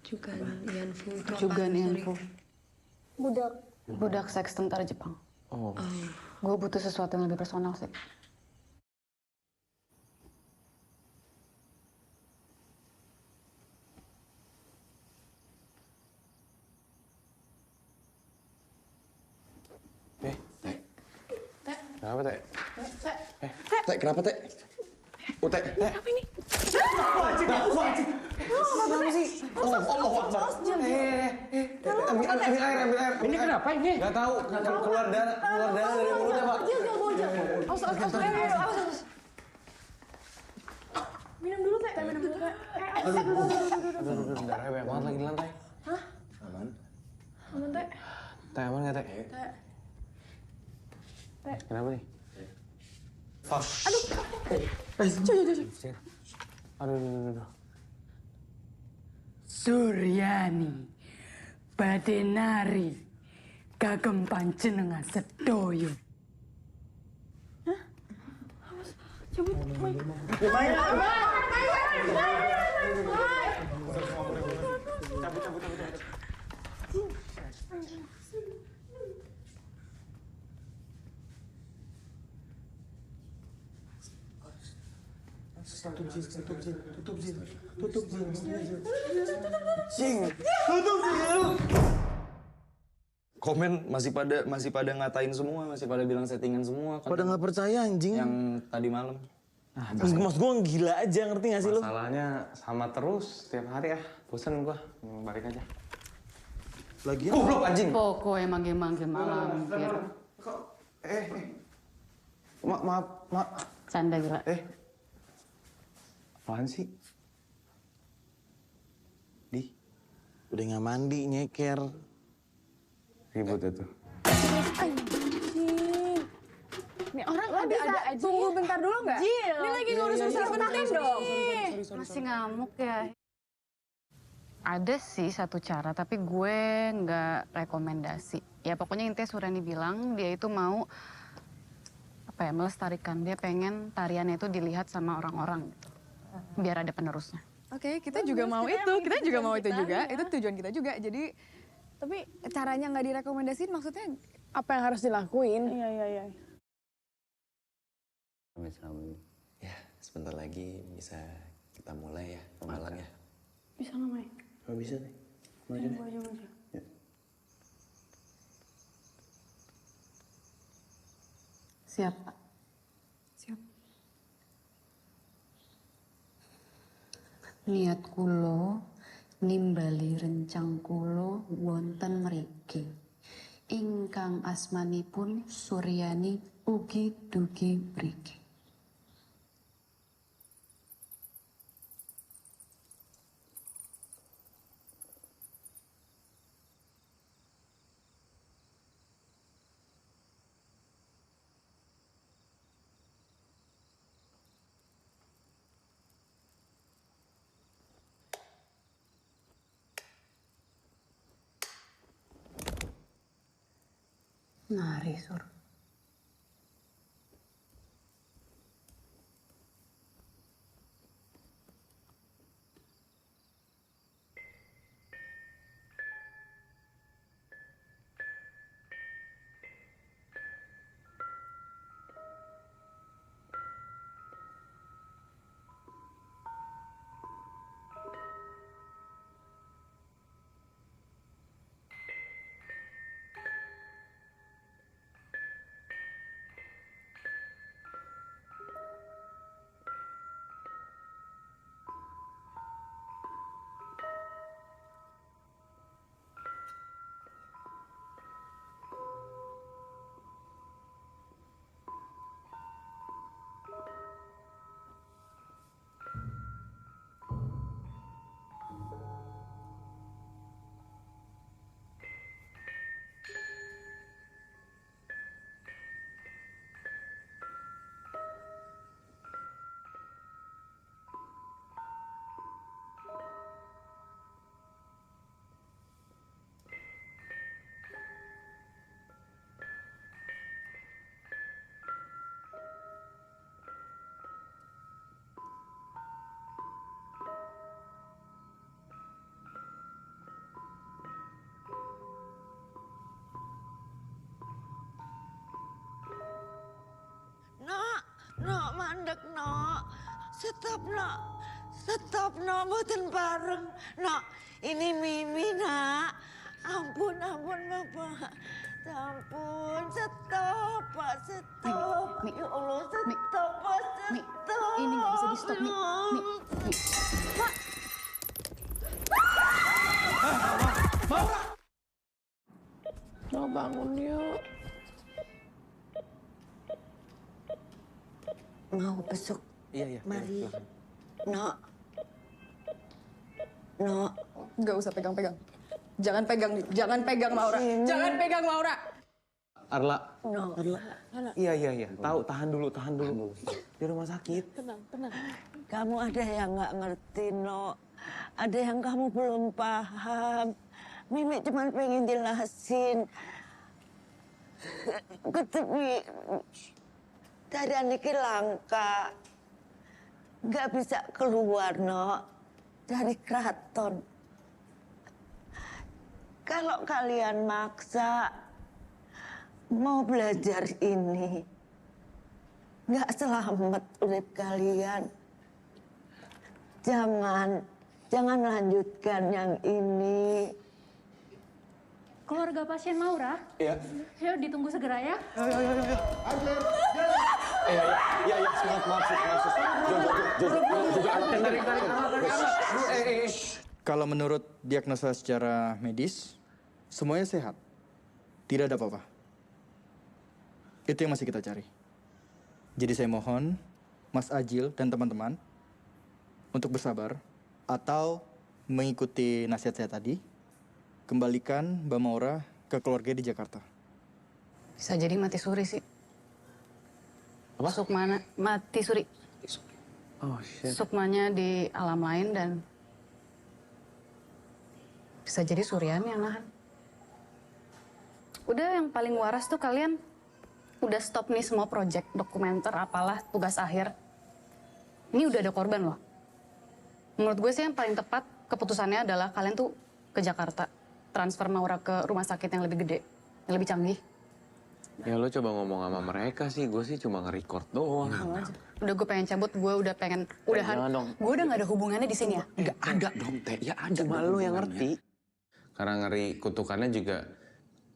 Jugan Yanfu itu apa? Jugan Yanfu. Budak. Budak seks tentara Jepang. Oh. Gue butuh sesuatu yang lebih personal sih. Kenapa, Teh? Teh, kenapa, Teh? Ute. Apa ini? Ambil air. Ini kenapa ini? Gak tahu. Keluar darah dari mulutnya, Pak. Awas. Minum dulu, Teh. Aduh, darahnya banyak banget lagi di lantai. Hah? Aman. Aman, Teh. Teh, aman gak, Teh? Teh. Kenapa nih? Aduh. Aduh. Suryani, Badenari, kagem panjenengan sedoyo. Hah? Coba, Tutup, Komen masih pada ngatain semua, masih pada bilang settingan semua. Pada nggak percaya anjing. Yang tadi malam. Mas gue gila aja, ngerti gak sih lu? Masalahnya sama terus setiap hari ya. Bosan gua, balik aja. Lagian goblok anjing. Pokoknya mangge-mangge malam. Maaf. Canda gila. Apaan sih? Udah nggak mandi, nyeker. Ribut itu. Nih orang Lo bisa ada aja. Tunggu bentar dulu nggak? Jil. Ini lagi ngurus urusan penting dong. Masih ngamuk ya? Ada sih satu cara, tapi gue nggak rekomendasi. Ya pokoknya intinya Suryani bilang dia itu mau apa ya, melestarikan. Dia pengen tariannya itu dilihat sama orang-orang gitu. Biar ada penerusnya. Oke, kita juga mau itu. Kita juga mau itu juga. Itu tujuan kita juga. Jadi, tapi caranya nggak direkomendasiin maksudnya Apa yang harus dilakuin? Iya. Sami-sami. Ya, sebentar lagi bisa kita mulai ya, ke Malang ya. Bisa nggak, Mai? Oh, bisa nih. Maju deh. Maju. Ya. Siap, Pak. Siap. Niat kulo nimbali rencang kulo wonten mriki. Ingkang asmanipun Suryani ugi dugi mriki. Mari, Sur. Nok mandek nok. Stop nok, mboten bareng. Nok, ini Mimi nak. Ampun Bapak. Ampun, stop Pak, stop. Ya Allah, stop Pak, stop. Ini nggak bisa di stop, Mi. Pak. Maura! Nok bangun yuk. Mau besok? Iya. Mari. Nok. Nggak usah pegang-pegang. Jangan pegang Maura. Jangan pegang Maura. Arla. No. Arla. Iya. Tahan dulu. Di rumah sakit. Tenang. Kamu ada yang nggak ngerti, No. Ada yang kamu belum paham. Mimi cuma pengen jelasin. Ketepi dari niki langka. Nggak bisa keluar, No. Dari keraton. Kalau kalian maksa mau belajar ini, nggak selamat urip kalian. Jangan lanjutkan yang ini. Keluarga pasien Maura? Iya. Yuk ditunggu segera ya. Iya, maaf, sus. Kalau menurut diagnosa secara medis, semuanya sehat. Tidak ada apa-apa. Itu yang masih kita cari. Jadi saya mohon Mas Ajil dan teman-teman untuk bersabar atau mengikuti nasihat saya tadi, kembalikan Mbak Maura ke keluarga di Jakarta. Bisa jadi mati suri sih. Apa? Sukmana mati suri. Oh shit. Sukmanya di alam lain dan bisa jadi Suryani yang nahan. Udah yang paling waras tuh kalian udah stop nih semua project, dokumenter, apalah, tugas akhir. Ini udah ada korban loh. Menurut gue sih yang paling tepat keputusannya adalah kalian tuh ke Jakarta. Transfer Maura ke rumah sakit yang lebih gede, yang lebih canggih. Ya lo coba ngomong sama mereka sih, gue sih cuma nge-record doang. Udah gue pengen cabut, gue udah pengen udahan. Jangan dong. Gue udah gak ada hubungannya di sini ya. Nggak ada dong, Teh. Ya ada. Cuma lo yang ngerti. Karena ngeri kutukannya juga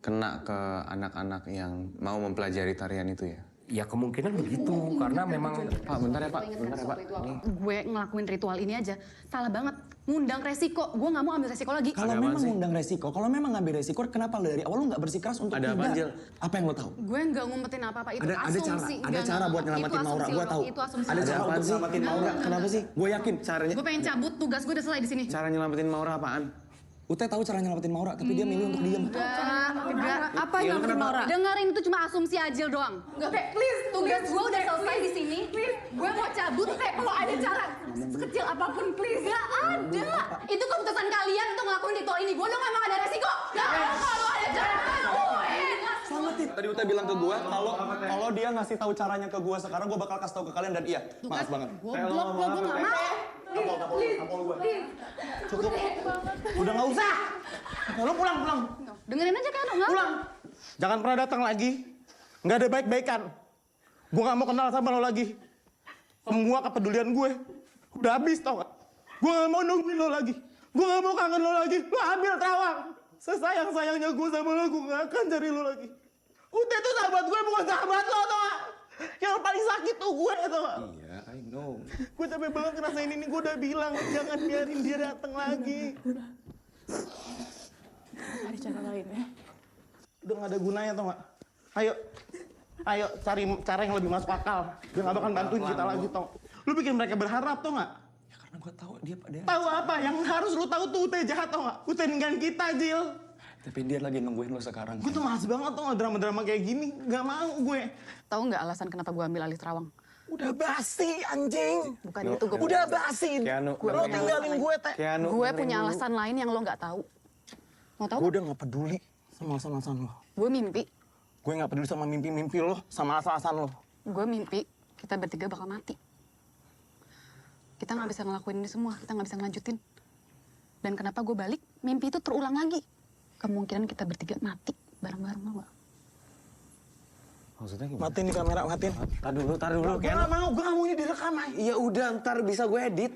kena ke anak-anak yang mau mempelajari tarian itu ya. Ya kemungkinan begitu, karena memang... Pak, bentar ya Pak, bentar ya Pak. Gue ngelakuin ritual ini aja, salah banget. Ngundang resiko, gue gak mau ambil resiko lagi. Kalau memang ngundang resiko, kalau memang ngambil resiko, kenapa lo dari awal lo nggak bersikeras untuk Ada apa, Jil? Apa yang lo tahu? Gue nggak ngumpetin apa-apa, itu Ada asumsi. cara buat nyelamatin Maura, gue tahu. Itu asumsi. Ada cara untuk nyelamatin Maura. Kenapa sih? Gue yakin caranya. Gue pengen cabut, tugas gue udah selesai di sini. Cara nyelamatin Maura apaan? Ute tahu cara nyelamatin Maura, tapi dia milih untuk diam. Enggak. Apa yang nyelamatin Maura? Dengerin itu cuma asumsi Ajil doang. Enggak, please, Tugas gue udah selesai di sini. gue mau cabut, kalau ada cara sekecil apapun, please. Gak ada. Itu keputusan kalian untuk ngelakuin ritual ini. Gue udah gak mau ada resiko. Gak mau kalau ada cara gue. Tadi Ute bilang ke gue kalau dia ngasih tahu caranya ke gue sekarang gue bakal kasih tahu ke kalian dan iya, maaf banget. Goblok, gue gak mau. Cukup. Udah nggak usah. Lo pulang. Dengerin aja kan, enggak? Pulang. Jangan pernah datang lagi. Nggak ada baik-baikan. Gue nggak mau kenal sama lo lagi. Semua kepedulian gue udah habis, tau gak? Gue nggak mau nungguin lo lagi. Gue nggak mau kangen lo lagi. Lo ambil Terawang. Sesayang-sayangnya gue sama lo, gue nggak akan cari lo lagi. Ute tuh sahabat gue, bukan sahabat lo, tau gak? Yang paling sakit tuh gue, tau gak? Iya, I know. Gue capek banget ngerasain ini, gue udah bilang jangan biarin dia datang lagi. Ada cara lain ya. Udah gak ada gunanya tau gak? Ayo cari cara yang lebih masuk akal. Dia gak bakal bantuin kita lagi tau. Lu bikin mereka berharap tau gak? Ya karena gue tahu dia pada. Tahu apa? Yang harus lu tahu tuh Ute jahat tau gak? Ute ninggalin kita, Jil. Tapi dia lagi nungguin lo sekarang. Gue tuh males banget tau gak drama-drama kayak gini. Gak mau gue. Tahu nggak alasan kenapa gue ambil alih Terawang? Udah basi anjing. Bukan itu gue. Udah basi. Lo tinggalin gue, Teh. Gue punya alasan lain yang lo nggak tahu. Mau tahu? Gue udah gak peduli sama alasan-alasan lo. Gue mimpi. Gue gak peduli sama mimpi-mimpi lo, sama alasan-alasan lo. Gue mimpi kita bertiga bakal mati. Kita nggak bisa ngelakuin ini semua, kita nggak bisa ngelanjutin. Dan kenapa gue balik? Mimpi itu terulang lagi. Kemungkinan kita bertiga mati bareng-bareng, lo nggak? Maksudnya gimana? Matiin nih kamera, matiin. Tar dulu. Gue gak mau ini direkam aja. Ya udah, ntar bisa gue edit.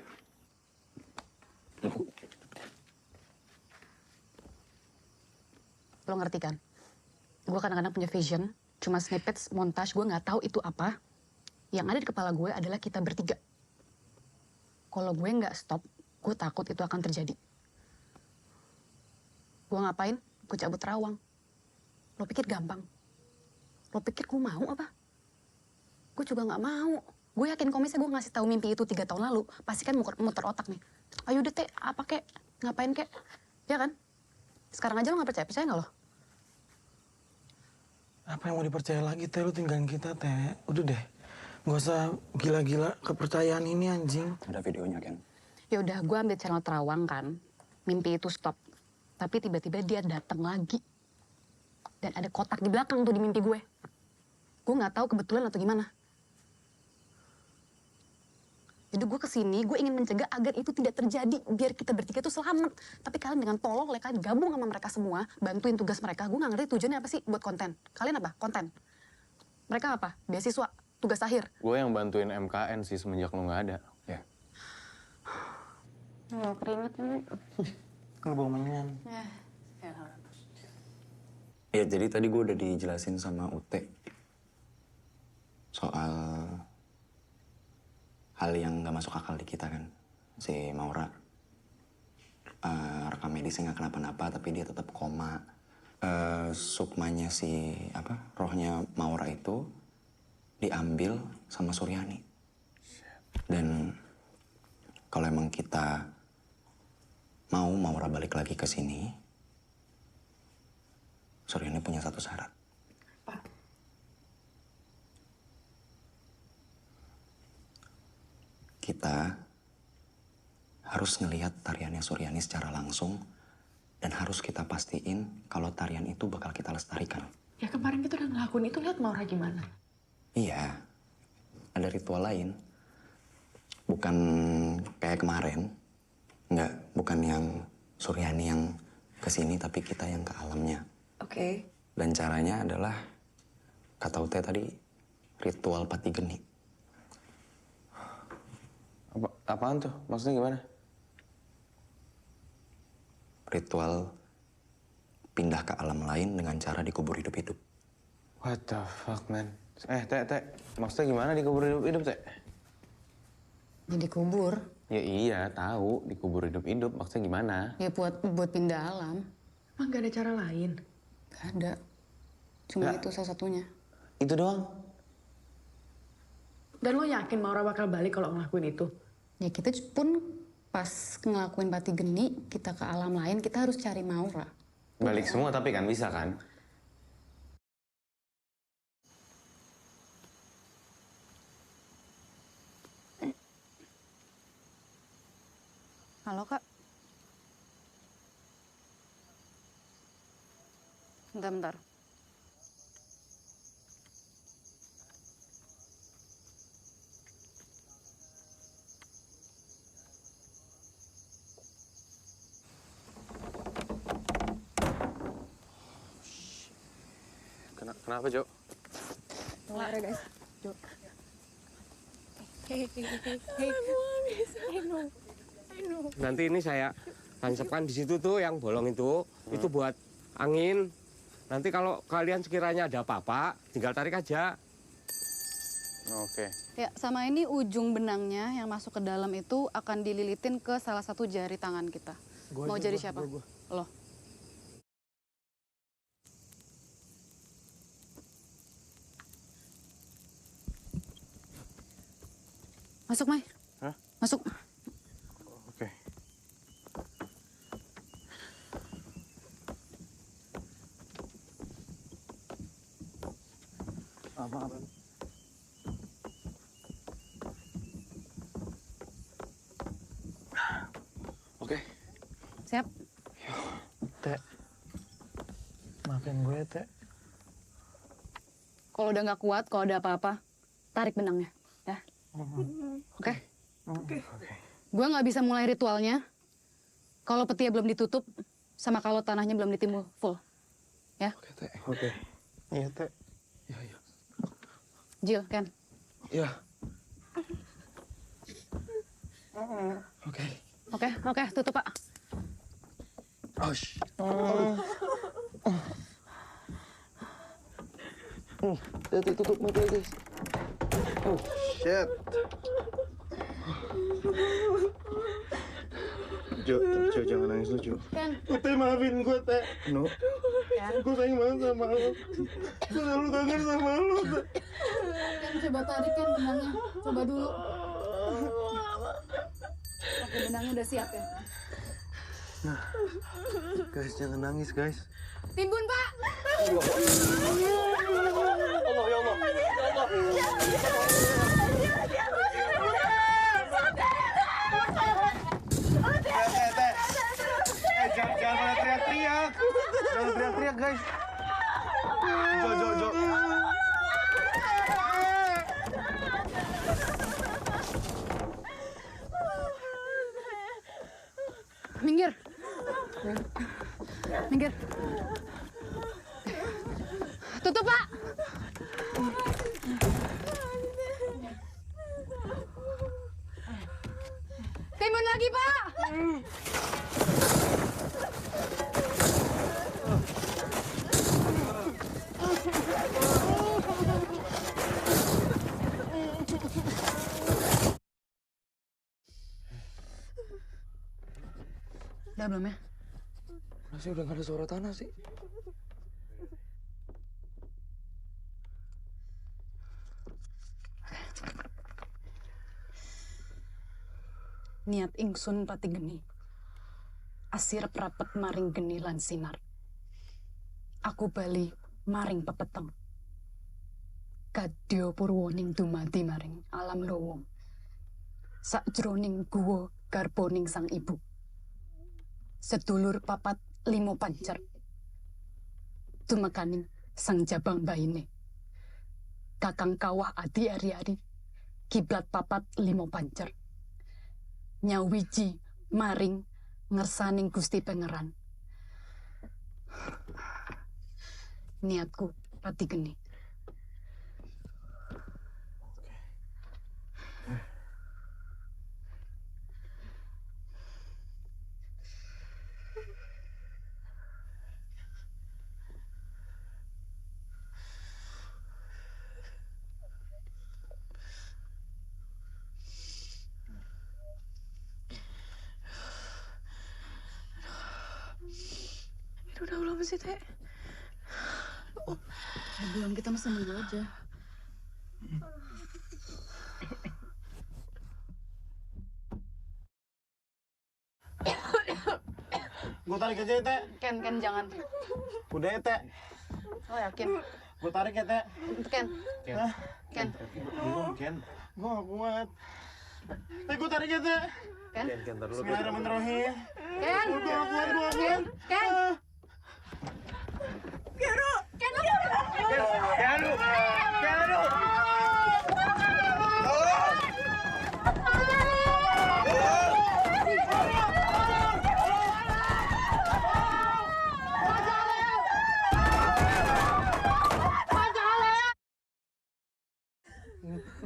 Lo ngerti kan? Gue kadang-kadang punya vision, cuma snippets, montage, gue nggak tahu itu apa. Yang ada di kepala gue adalah kita bertiga. Kalau gue nggak stop, gue takut itu akan terjadi. Gue ngapain? Gue cabut Terawang. Lo pikir gampang? Lo pikir gue mau apa? Gue juga nggak mau. Gue yakin kalau misalnya gue ngasih tahu mimpi itu 3 tahun lalu, pasti kan muter otak nih. Ayo deh, Teh, apa kek? Ngapain kek? Ya kan? Sekarang aja lo nggak percaya nggak lo? Apa yang mau dipercaya lagi, Teh? Lu tinggalin kita, Teh. Udah deh. Gak usah gila-gila kepercayaan ini, anjing. Ada videonya, kan? Ya udah, gue ambil channel Terawang kan. Mimpi itu stop. Tapi tiba-tiba dia datang lagi. Dan ada kotak di belakang tuh di mimpi gue. Gue nggak tahu kebetulan atau gimana. Jadi gue kesini, gue ingin mencegah agar itu tidak terjadi. Biar kita bertiga tuh selamat. Tapi kalian dengan tolong, kalian gabung sama mereka semua. Bantuin tugas mereka. Gue nggak ngerti tujuannya apa sih buat konten. Kalian apa? Konten. Mereka apa? Beasiswa. Tugas akhir. Gue yang bantuin MKN sih semenjak lo nggak ada. Ya. Keringet ini. Kalau bawa mainan. Ya, jadi tadi gue udah dijelasin sama Ute soal hal yang nggak masuk akal di kita kan. Si Maura rekam medisnya nggak kenapa-napa, tapi dia tetap koma. Sukmanya si rohnya Maura itu diambil sama Suryani. Dan kalau emang kita mau Maura balik lagi ke sini, Suryani punya satu syarat. kita harus ngelihat tariannya Suryani secara langsung dan harus kita pastiin kalau tarian itu bakal kita lestarikan. Ya kemarin kita udah ngelakuin itu, lihat Maura gimana. Iya, ada ritual lain. Bukan kayak kemarin. Enggak, bukan yang Suryani yang kesini, tapi kita yang ke alamnya. Oke. Dan caranya adalah, kata Ute tadi, ritual pati geni. Apaan tuh? Maksudnya gimana? Ritual pindah ke alam lain dengan cara dikubur hidup-hidup. What the fuck, man? Teh. Maksudnya gimana dikubur hidup-hidup, Teh? Ya dikubur. Ya iya, tahu. Dikubur hidup-hidup. Maksudnya gimana? Ya buat pindah alam. Emang gak ada cara lain? Gak ada. Cuma itu salah satunya. Itu doang? Dan lo yakin Maura bakal balik kalau ngelakuin itu? Ya kita pun pas ngelakuin pati geni, kita ke alam lain, kita harus cari Maura. Balik semua tapi kan bisa kan? Halo, Kak. Bentar. Kenapa, Jo? Keluar ya, guys. Jo. Hey. I know. Nanti ini saya tancapkan di situ tuh yang bolong itu buat angin. Nanti kalau kalian sekiranya ada apa-apa, tinggal tarik aja. Oke. Ya, sama ini ujung benangnya yang masuk ke dalam itu akan dililitin ke salah satu jari tangan kita. Mau jadi siapa? Lo. Masuk, Mai. Hah? Masuk. Oke. Apa? Oke. Siap. Teh. Maafin gue, Teh. Kalau udah nggak kuat, kalau ada apa-apa, tarik benangnya. Ya. Oke? Oke. Gue nggak bisa mulai ritualnya kalau petinya belum ditutup sama kalau tanahnya belum ditimbul full. Ya? Oke, Teh. Oke. Iya, Teh. Iya. Jill, Ken. Iya. Oke. Oke, tutup, Pak. Tutup mata, guys. Oh, shit. Jo, jangan nangis lu, Jo. Ken. Teh, maafin gue, Teh. No. Gue sayang banget sama lo. Gue selalu kangen sama lo, Teh. Ken, coba tarik, Ken, benangnya. Coba dulu. Oke, benangnya udah siap ya? Nah, guys, jangan nangis, guys. Timbun, Pak! Jangan pada teriak-teriak. Jangan teriak-teriak, guys. Jo. Minggir. Tutup, Pak! Timbun lagi, Pak! Udah belum ya? Masih udah gak ada suara tanah sih. Niat ingsun pati geni. Asir prapet maring geni lan sinar. Aku bali maring pepeteng. Kadya purwaning dumadi maring alam lowong. sakjroning guwa garboning sang ibu. Sedulur papat 5 pancer. Tumekaning sang jabang baine. Kakang kawah adi ari-ari. Kiblat papat 5 pancer. Nyawiji maring ngersaning Gusti Pangeran. Niatku pati geni. Udah belum sih, Teh? Belum, kita mesti nunggu aja. Gue tarik aja ya, Teh. Ken, jangan. Udah ya, Teh. Lo yakin? Gue tarik ya, Teh. Ken. Hah? Ken. Belum, Ken. Gue gak kuat. Teh, gue tarik ya, Teh. Ken. Bismillahirrahmanirrahim. Ken. Gue gak kuat, gue gak kuat. Ken. Keanu! Keanu! Keanu! Keanu!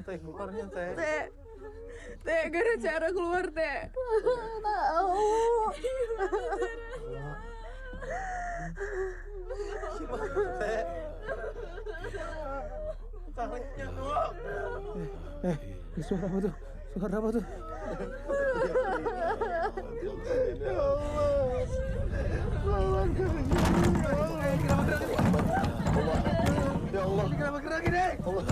Teh, keluarnya, Teh. Teh, gak ada cara keluar, Teh. Tahu. Teh. Tangannya dua. Suara apa tuh? Suara apa tuh? Ya Allah. Ya Allah. Kenapa gerak ini? Allah.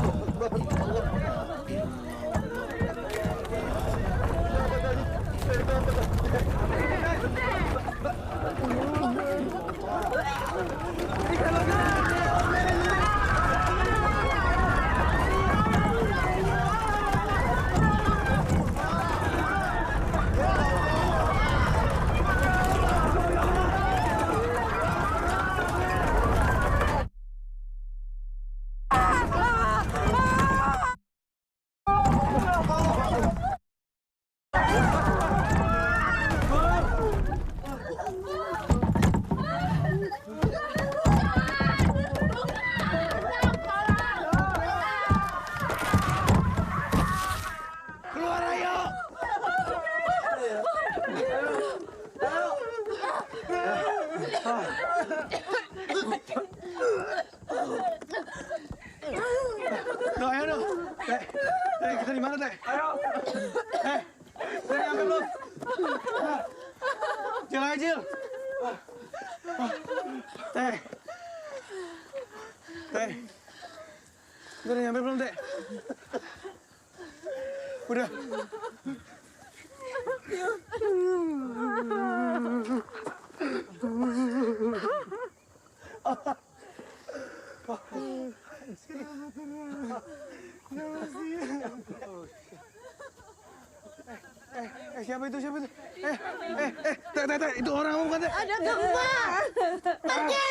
Ayo dong. Teh, kita di mana, Teh? Ayo. Teh, nyampe belum? Jil aja, Jil. Teh. Udah nyampe belum, Teh? Udah. Siapa itu? Teh, itu orang bukan, Teh? Ada gempa. Pergi.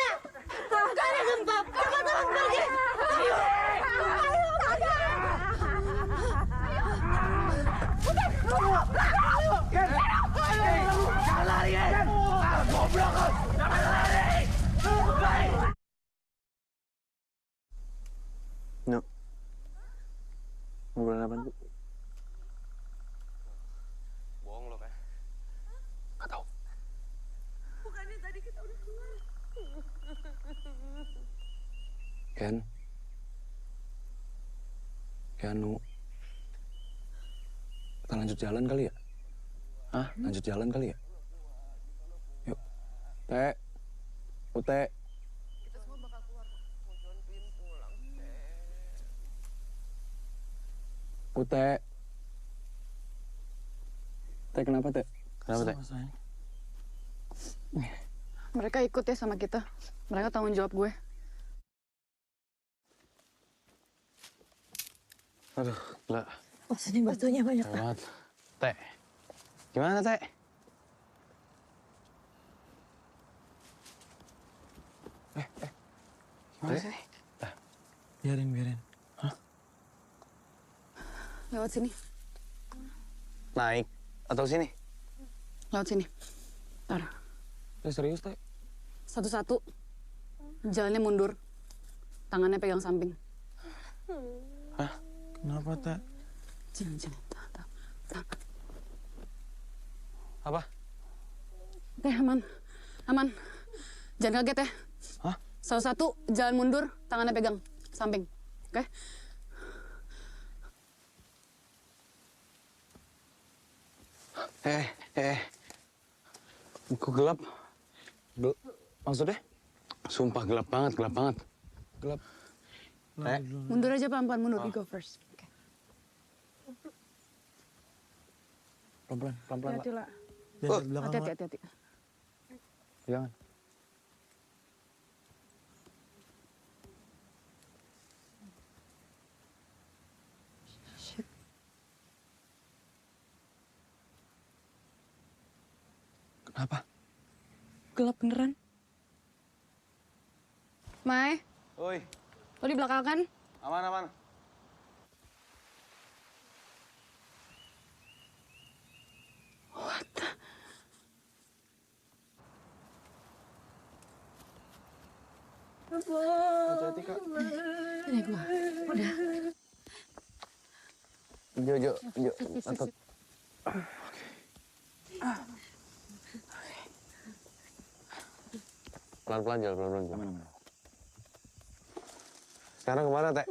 Gak ada gempa. Teman-teman pergi. Ayo. Jangan lari, goblok. Jangan lari. No. Ngobrolin apa, Bu? Bohong lo, kan? Gak tau. Bukannya tadi kita udah keluar. Ken. Keanu. Kita lanjut jalan kali ya? Hah? Lanjut jalan kali ya? Yuk. Teh. Ute. Kita semua bakal keluar. Mohon pin pulang, Ute. Teh, kenapa, Teh? Kenapa, Teh? Mereka ikut ya sama kita. Mereka tanggung jawab gue. Aduh, gila. Wah, sini batunya banyak banget. Teh, gimana Teh? Gimana sih? Biarin. Lewat sini. Naik atau sini? Lewat sini. Ntar. Serius Teh? Satu-satu. Jalannya mundur. Tangannya pegang samping. Kenapa, Teh? Jangan. Apa? Teh, aman. Jangan kaget ya. Hah? Satu-satu, jalan mundur, tangannya pegang samping. Oke? Kok gelap? Maksudnya? Sumpah gelap banget. Gelap. Mundur aja pelan-pelan, mundur. You go first. Oke. Pelan-pelan, Hati-hati, lah. Belakang, Hati-hati. Jangan. Shit. Kenapa? Gelap beneran. Mai, Oi, lo di belakang kan? aman. Hati-hati, Kak. Ini gua. Udah. Jo. Atau... Pelan-pelan jalan. Sekarang kemana, Teh?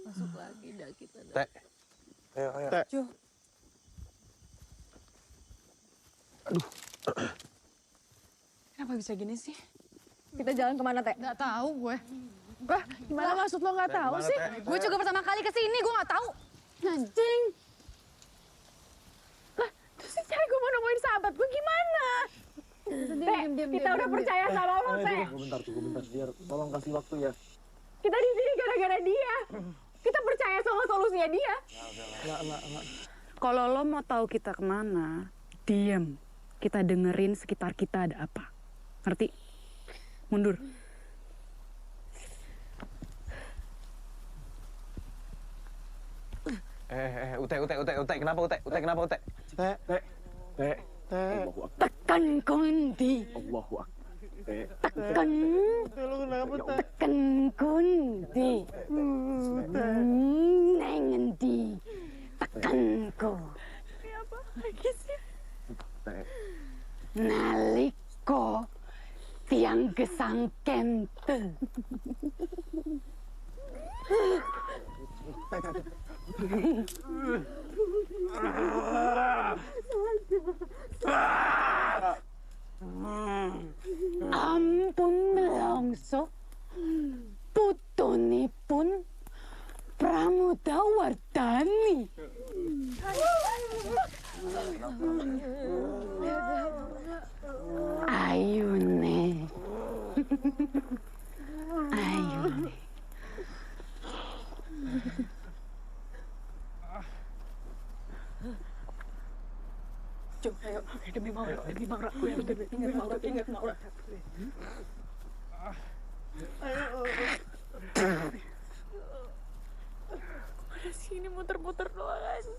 Masuk lagi dah kita. Teh. Ayo. Teh. Aduh. Kenapa bisa gini sih? Kita jalan kemana, Teh? Nggak tahu gue. Wah, gimana maksud lo nggak tahu sih? Gue juga pertama kali kesini, gue nggak tahu. Anjing. Lah, terus cara gue mau nemuin sahabat gue gimana? Teh, kita udah percaya sama lo, Teh. Tunggu bentar, biar tolong kasih waktu ya. Kita di sini gara-gara dia. Kita percaya sama solusinya dia. Enggak. Kalau lo mau tahu kita kemana, diem. Kita dengerin sekitar kita ada apa. Ngerti? Mundur. Ute, kenapa Ute? Teh. Tekan kunci. Allahu Akbar. Tekan. Tekan kunci. Neng endi. Tekanku. Apa lagi sih? Naliko tiang gesang kente. Ampun melongso, putunipun Pramodawardhani. Ayune. Jom, ayo. Demi Maura. Ingat Maura. Mana sih ini muter-muter doang aja.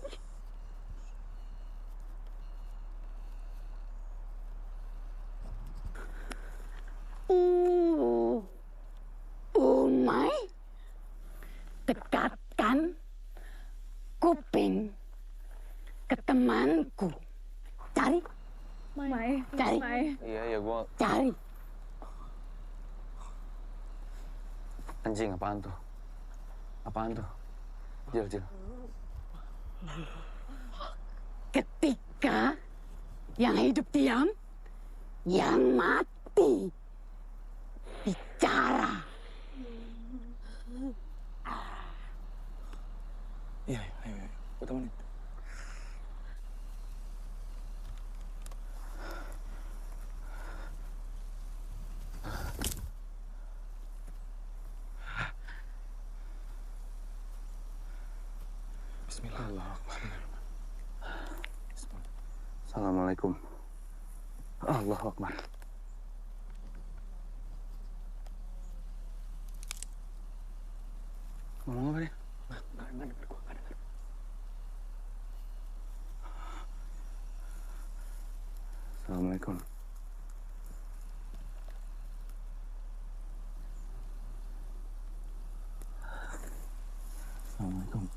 Umay, dekatkan kuping ke temanku. Cari. Cari. Iya, gua... Cari. Anjing, apaan tuh? Jil. Ketika yang hidup diam, yang mati bicara. Iya, ayo. Gua temenin. Bismillahirrahmanirrahim. Assalamualaikum. Allahu Akbar. Ngomong apa dia? Nggak denger gua, nggak denger. Assalamualaikum. Assalamualaikum.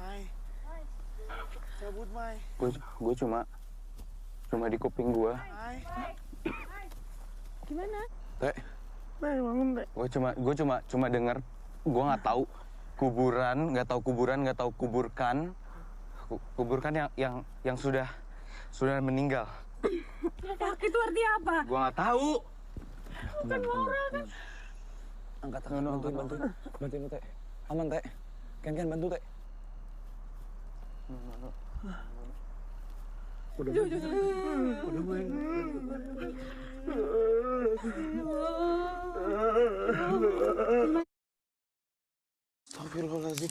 Mai. Cabut, Mai. Gue cuma di kuping gue. Mai. Gimana? Teh, Mai, bangun, Teh. gue cuma denger. Gue nggak tahu kuburan, nggak tahu kuburkan. Kuburkan yang sudah meninggal. Itu artinya apa? Gue nggak tahu. Bukan Maura kan? Angkat tangan, bantuin Teh. Aman Teh. Ken bantu Teh. Udah main. Astagfirullahaladzim.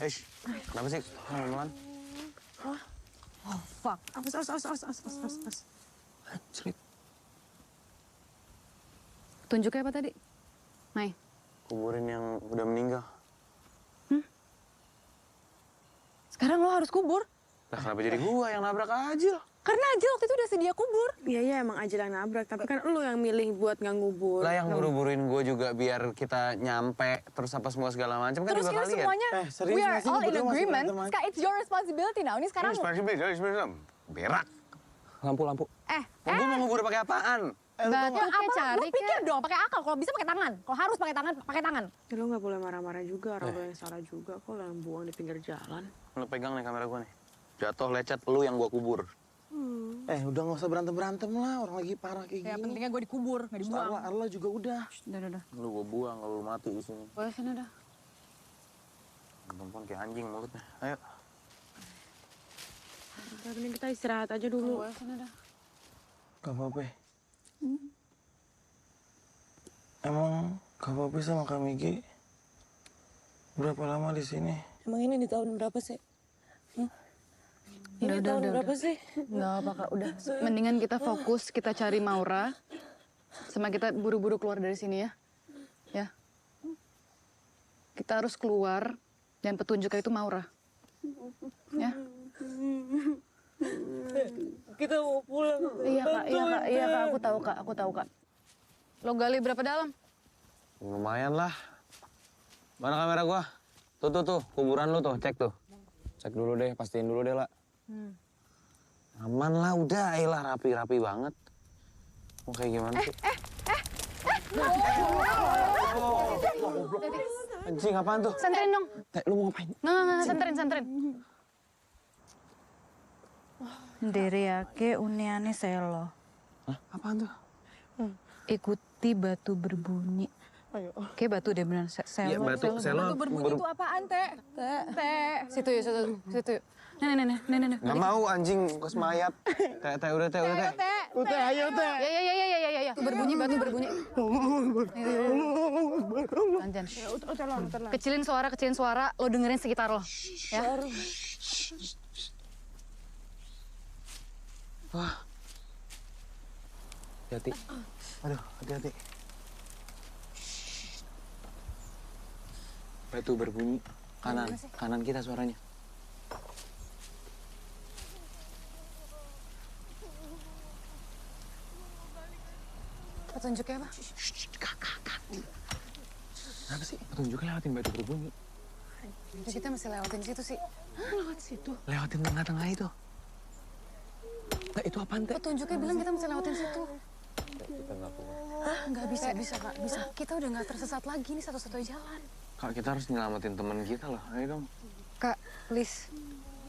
Kenapa sih? Teman-teman. Oh, fuck. Awas. Cerit. Tunjuknya apa tadi? Mai. Kuburin yang udah meninggal. Sekarang lo harus kubur. Lah kenapa jadi gua yang nabrak Ajil? Karena Ajil waktu itu udah sedia kubur. Iya emang Ajil yang nabrak, tapi kan lo yang milih buat nggak ngubur. Lah yang buru-buruin gua juga biar kita nyampe terus apa semua segala macam kan Terus juga ini kalian. semuanya, we are all in agreement. It's your responsibility now. Ini sekarang. Berak. Lampu. Gua mau ngubur pakai apaan? Batu kayak cari Lo pikir dong, pakai akal. Kalau bisa pakai tangan. Kalau harus pakai tangan. Ya, lo nggak boleh marah-marah juga, orang lo yang salah juga. Kok lo yang buang di pinggir jalan? Lu pegang nih kamera gua nih. Jatuh lecet lu yang gua kubur. Udah nggak usah berantem lah. Orang lagi parah kayak gini. Ya pentingnya gue dikubur, nggak dibuang. Allah juga udah. Udah. Lu gua buang, lu mati di sini. Boleh sini udah. Perempuan kayak anjing mulutnya. Ayo. Mending kita istirahat aja dulu. Boleh sini udah. Gak apa-apa. Emang Kak Papi sama Kak Migi berapa lama di sini? Emang ini di tahun berapa sih? Ini tahun berapa sih? Nggak apa Kak, udah. Mendingan kita fokus, kita cari Maura. Sama kita buru-buru keluar dari sini ya. Ya. Kita harus keluar dan petunjuknya itu Maura. Ya. Kita mau pulang. Iya Kak, aku tahu Kak. Lo gali berapa dalam? Lumayan lah. Mana kamera gua? Tuh, kuburan lu tuh, cek tuh. Cek dulu deh, pastiin dulu deh, lah. Aman lah, udah, ayolah rapi-rapi banget. Mau kayak gimana sih? Anjing, apaan tuh? Senterin dong. Lu mau ngapain? Nggak, senterin. Nderiake uniane selo. Hah? Apaan tuh? Ikuti batu berbunyi. Kayak batu deh beneran. Iya, batu selo. Batu berbunyi itu apaan, Teh? Situ yuk. Nenek. Nggak mau anjing, kos mayat. Teh, udah, Teh. Udah, ayo, Teh. Ya. Batu berbunyi. Lanjan. Kecilin suara, lo dengerin sekitar lo. Ya. Wah. Hati-hati. Aduh, hati-hati. Batu berbunyi. Kanan kita suaranya. Petunjuknya apa? Kenapa sih? Petunjuknya lewatin batu berbunyi. Kita masih lewatin situ sih. Lewat situ? Lewatin tengah-tengah itu. Nah, itu apaan, Teh? Petunjuknya bilang kita masih lewatin situ. Kita nggak punya. Nggak bisa, Kak. Bisa. Kita udah nggak tersesat lagi, ini satu-satunya jalan. Kak, kita harus nyelamatin teman kita loh. Ayo dong. Kak, please.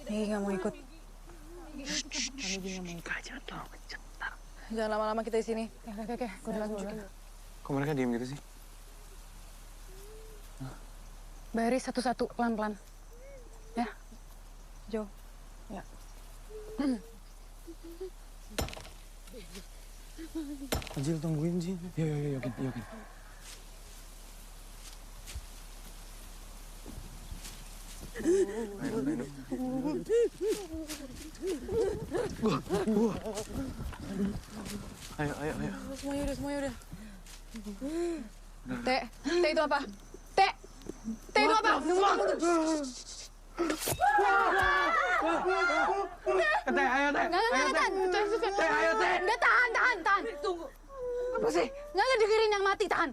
Niki nggak mau ikut. Kami juga mau ikut. Jangan terlalu kenceng. Jangan lama-lama kita di sini. Oke. Gue udah tunjukin. Kok mereka diem gitu sih? Baris satu-satu, pelan-pelan. Ya, Jo. Ya. Ajil tungguin Jin. Yo, Yokin. Ayo. Semuanya udah. Teh itu apa? Teh itu apa? Tunggu. Teh, ayo Teh. Teh, ayo Teh. Udah tahan. Tunggu. Apa sih? Nggak dengerin yang mati, tahan.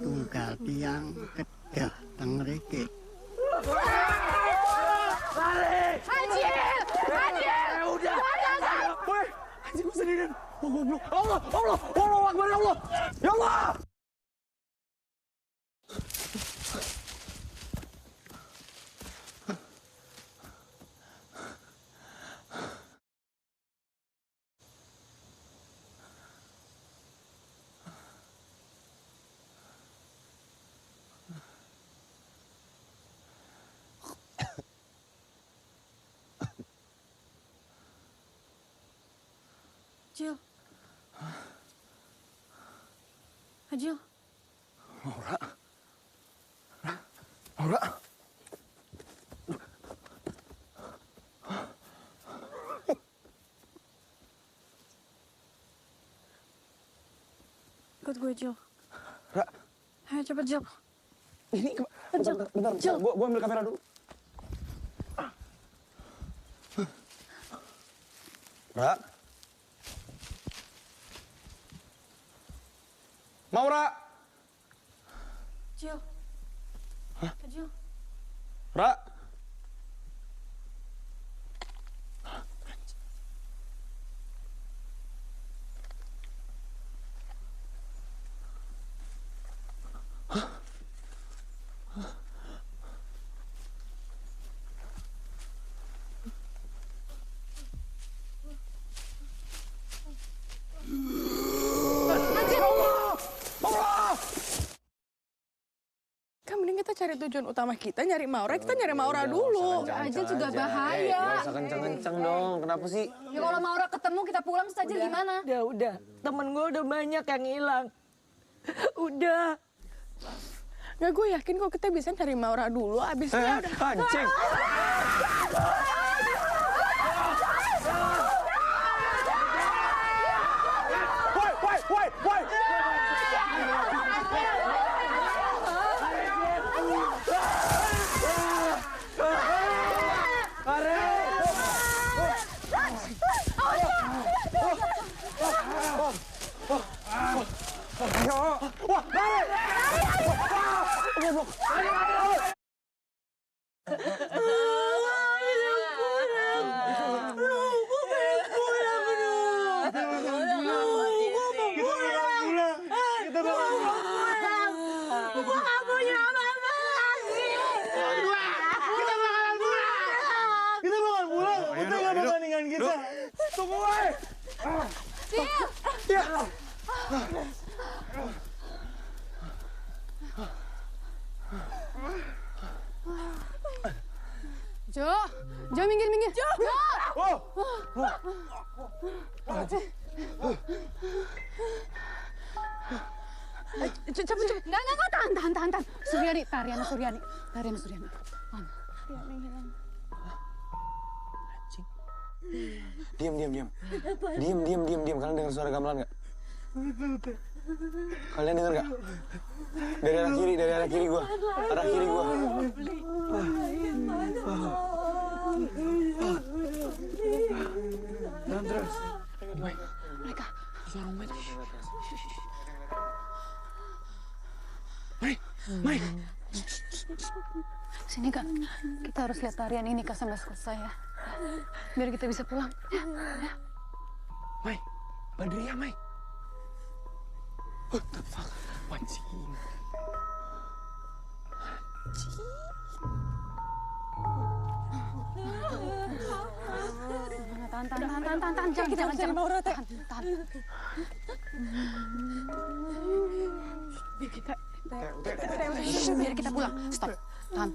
Tunggal tiang kedah tengriki. Balik! Ajil! Udah. Woi, anjing gue sendirian. Oh, goblok. Allah Akbar, ya Allah. Ya Allah. Ajil. Maura. Ikut gue, Jil. Ra. Ayo cepet, Jil. Ini bentar. Gue ambil kamera dulu. Ra. Maura. Jil. Jil. Ra. Cari tujuan utama kita, nyari Maura dulu. Ajil juga bahaya. Gak usah kenceng-kenceng dong, kenapa sih? Ya kalau Maura ketemu kita pulang, terus Ajil gimana? Udah. Temen gue udah banyak yang hilang. Udah. Nggak, gue yakin kok kita bisa cari Maura dulu, abisnya udah. Anjing. Woi. Wah, balik! Goblok. Tunggu, woi! Ya. Jo minggir. Jo. Cepet. Enggak, tahan. Suryani, Tariana Suryani. Diam. Kalian dengar suara gamelan nggak? Kalian dengar nggak? Dari arah kiri gua. Dan terus. Mereka. Suara Mai. Mai. Sini Kak, kita harus lihat tarian ini Kak sampai selesai ya. Biar kita bisa pulang. Ya. Mai, Badriah, Mai. What the fuck? Anjing. Mana Jangan. Maura, Teh. Tahan. Biar kita pulang. Stop. Tahan.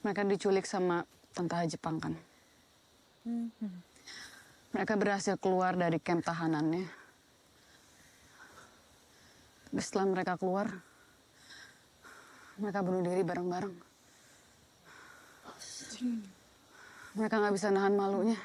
Mereka diculik sama Tante Haji Pangkan. Mereka berhasil keluar dari kamp tahanannya. Tapi setelah mereka keluar, mereka bunuh diri bareng-bareng. Mereka nggak bisa nahan malunya.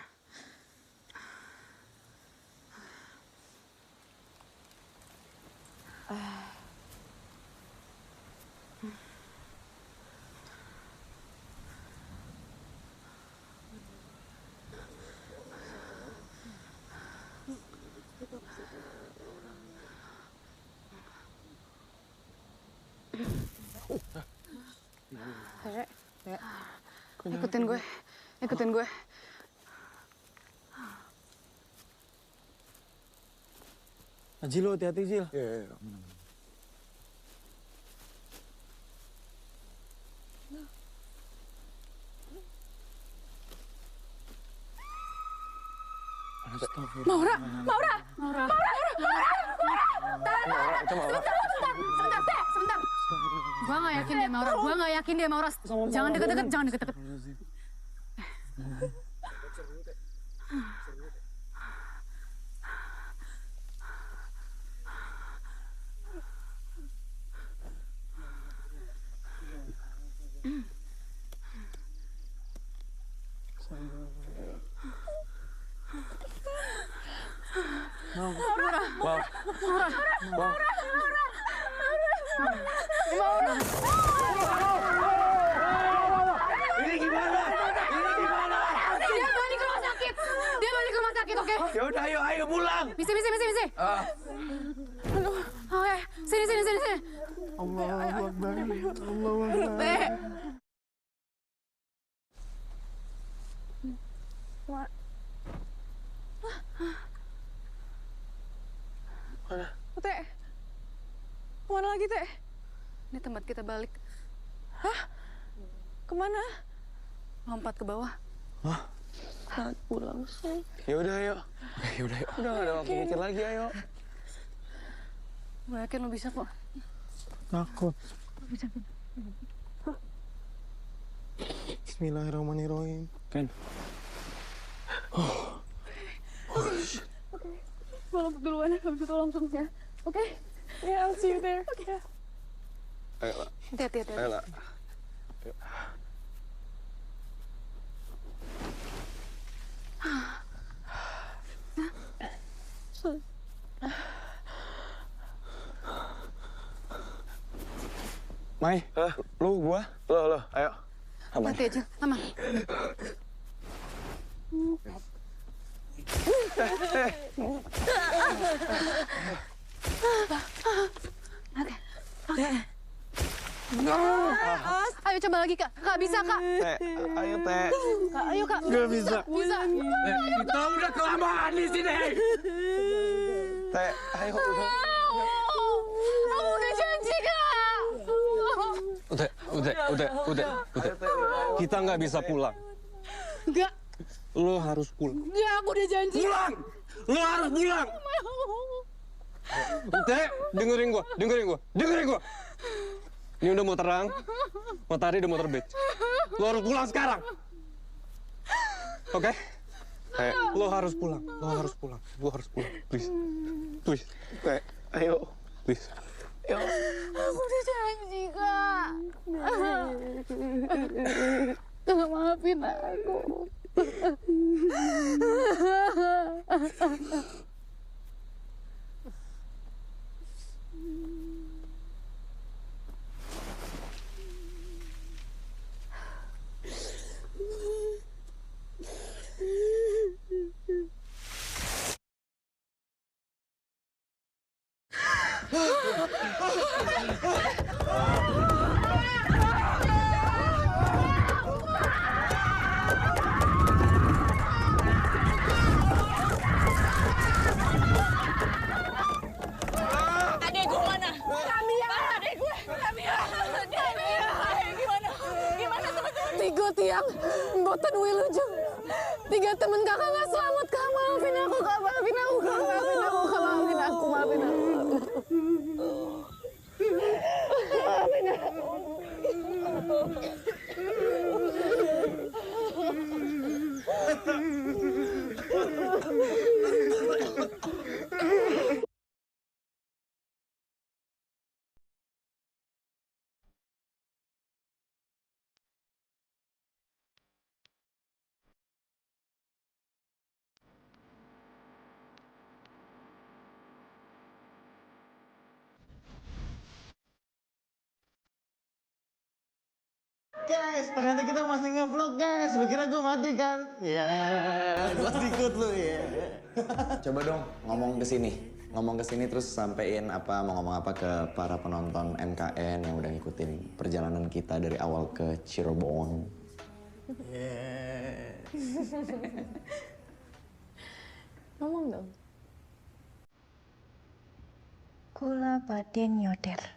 Ikutin gue. Jil, lo hati-hati, Jil. Iya. Maura. Sebentar. Gua nggak yakin dia Maura. Jangan deket-deket. Ini gimana? Dia balik ke rumah sakit, oke? Ya udah, ayo pulang. Misi. Aduh, oke. Sini. Allahu Akbar. Mana? Teh, kemana lagi, Teh? Ini tempat kita balik. Hah? Kemana? Lompat ke bawah. Hah? Saat pulang, say. Yaudah, ayo. Udah gak ada waktu mikir lagi, ayo. Gue yakin lo bisa kok. Takut. Bisa. Bismillahirrahmanirrahim. Ken. Oke. Gue lompat duluan ya, habis itu langsung ya. Oke? Yeah, I'll see you there. Okay. Ayo, lah. Hati-hati. Ayo, lah. Mai, lu, gua, lo, ayo. Mati aja, aman. Ayo coba lagi, Kak. Kak, bisa, Kak. Ayo, Teh. Kak, ayo, Kak. Gak bisa. Bisa. Kita udah kelamaan di sini. Teh, ayo udah. Kamu udah janji, Kak. Udah. Kita nggak bisa pulang. Enggak. Lo harus pulang. Enggak, aku udah janji. Pulang! Lo harus pulang! Teh, dengerin gua. Ini udah mau terang, matahari udah mau terbit. Lo harus pulang sekarang. Oke? Lo harus pulang. Lo harus pulang. Lo harus pulang. Please. Please. Ayo. Please. Ayo. Aku udah janji, Kak. Kakak maafin aku. Adek gue mana? Kamia! Adek gue! Kamia! Gimana? Gimana teman-teman? 3 tiang, mboten wilujeng. 3 temen kakak nggak selamat. Kak, maafin aku, Kak. Maafin aku, Kak. Maafin aku, Kak. Maafin aku, maafin aku. Maafin aku. Guys, ternyata kita masih nge-vlog guys. Lu kira gue mati kan? Ya, gue ikut lu ya. Coba dong ngomong ke sini. Ngomong ke sini terus sampein apa mau ngomong apa ke para penonton MKN yang udah ngikutin perjalanan kita dari awal ke Cirebon. Ngomong dong. Kula badhe nyodel.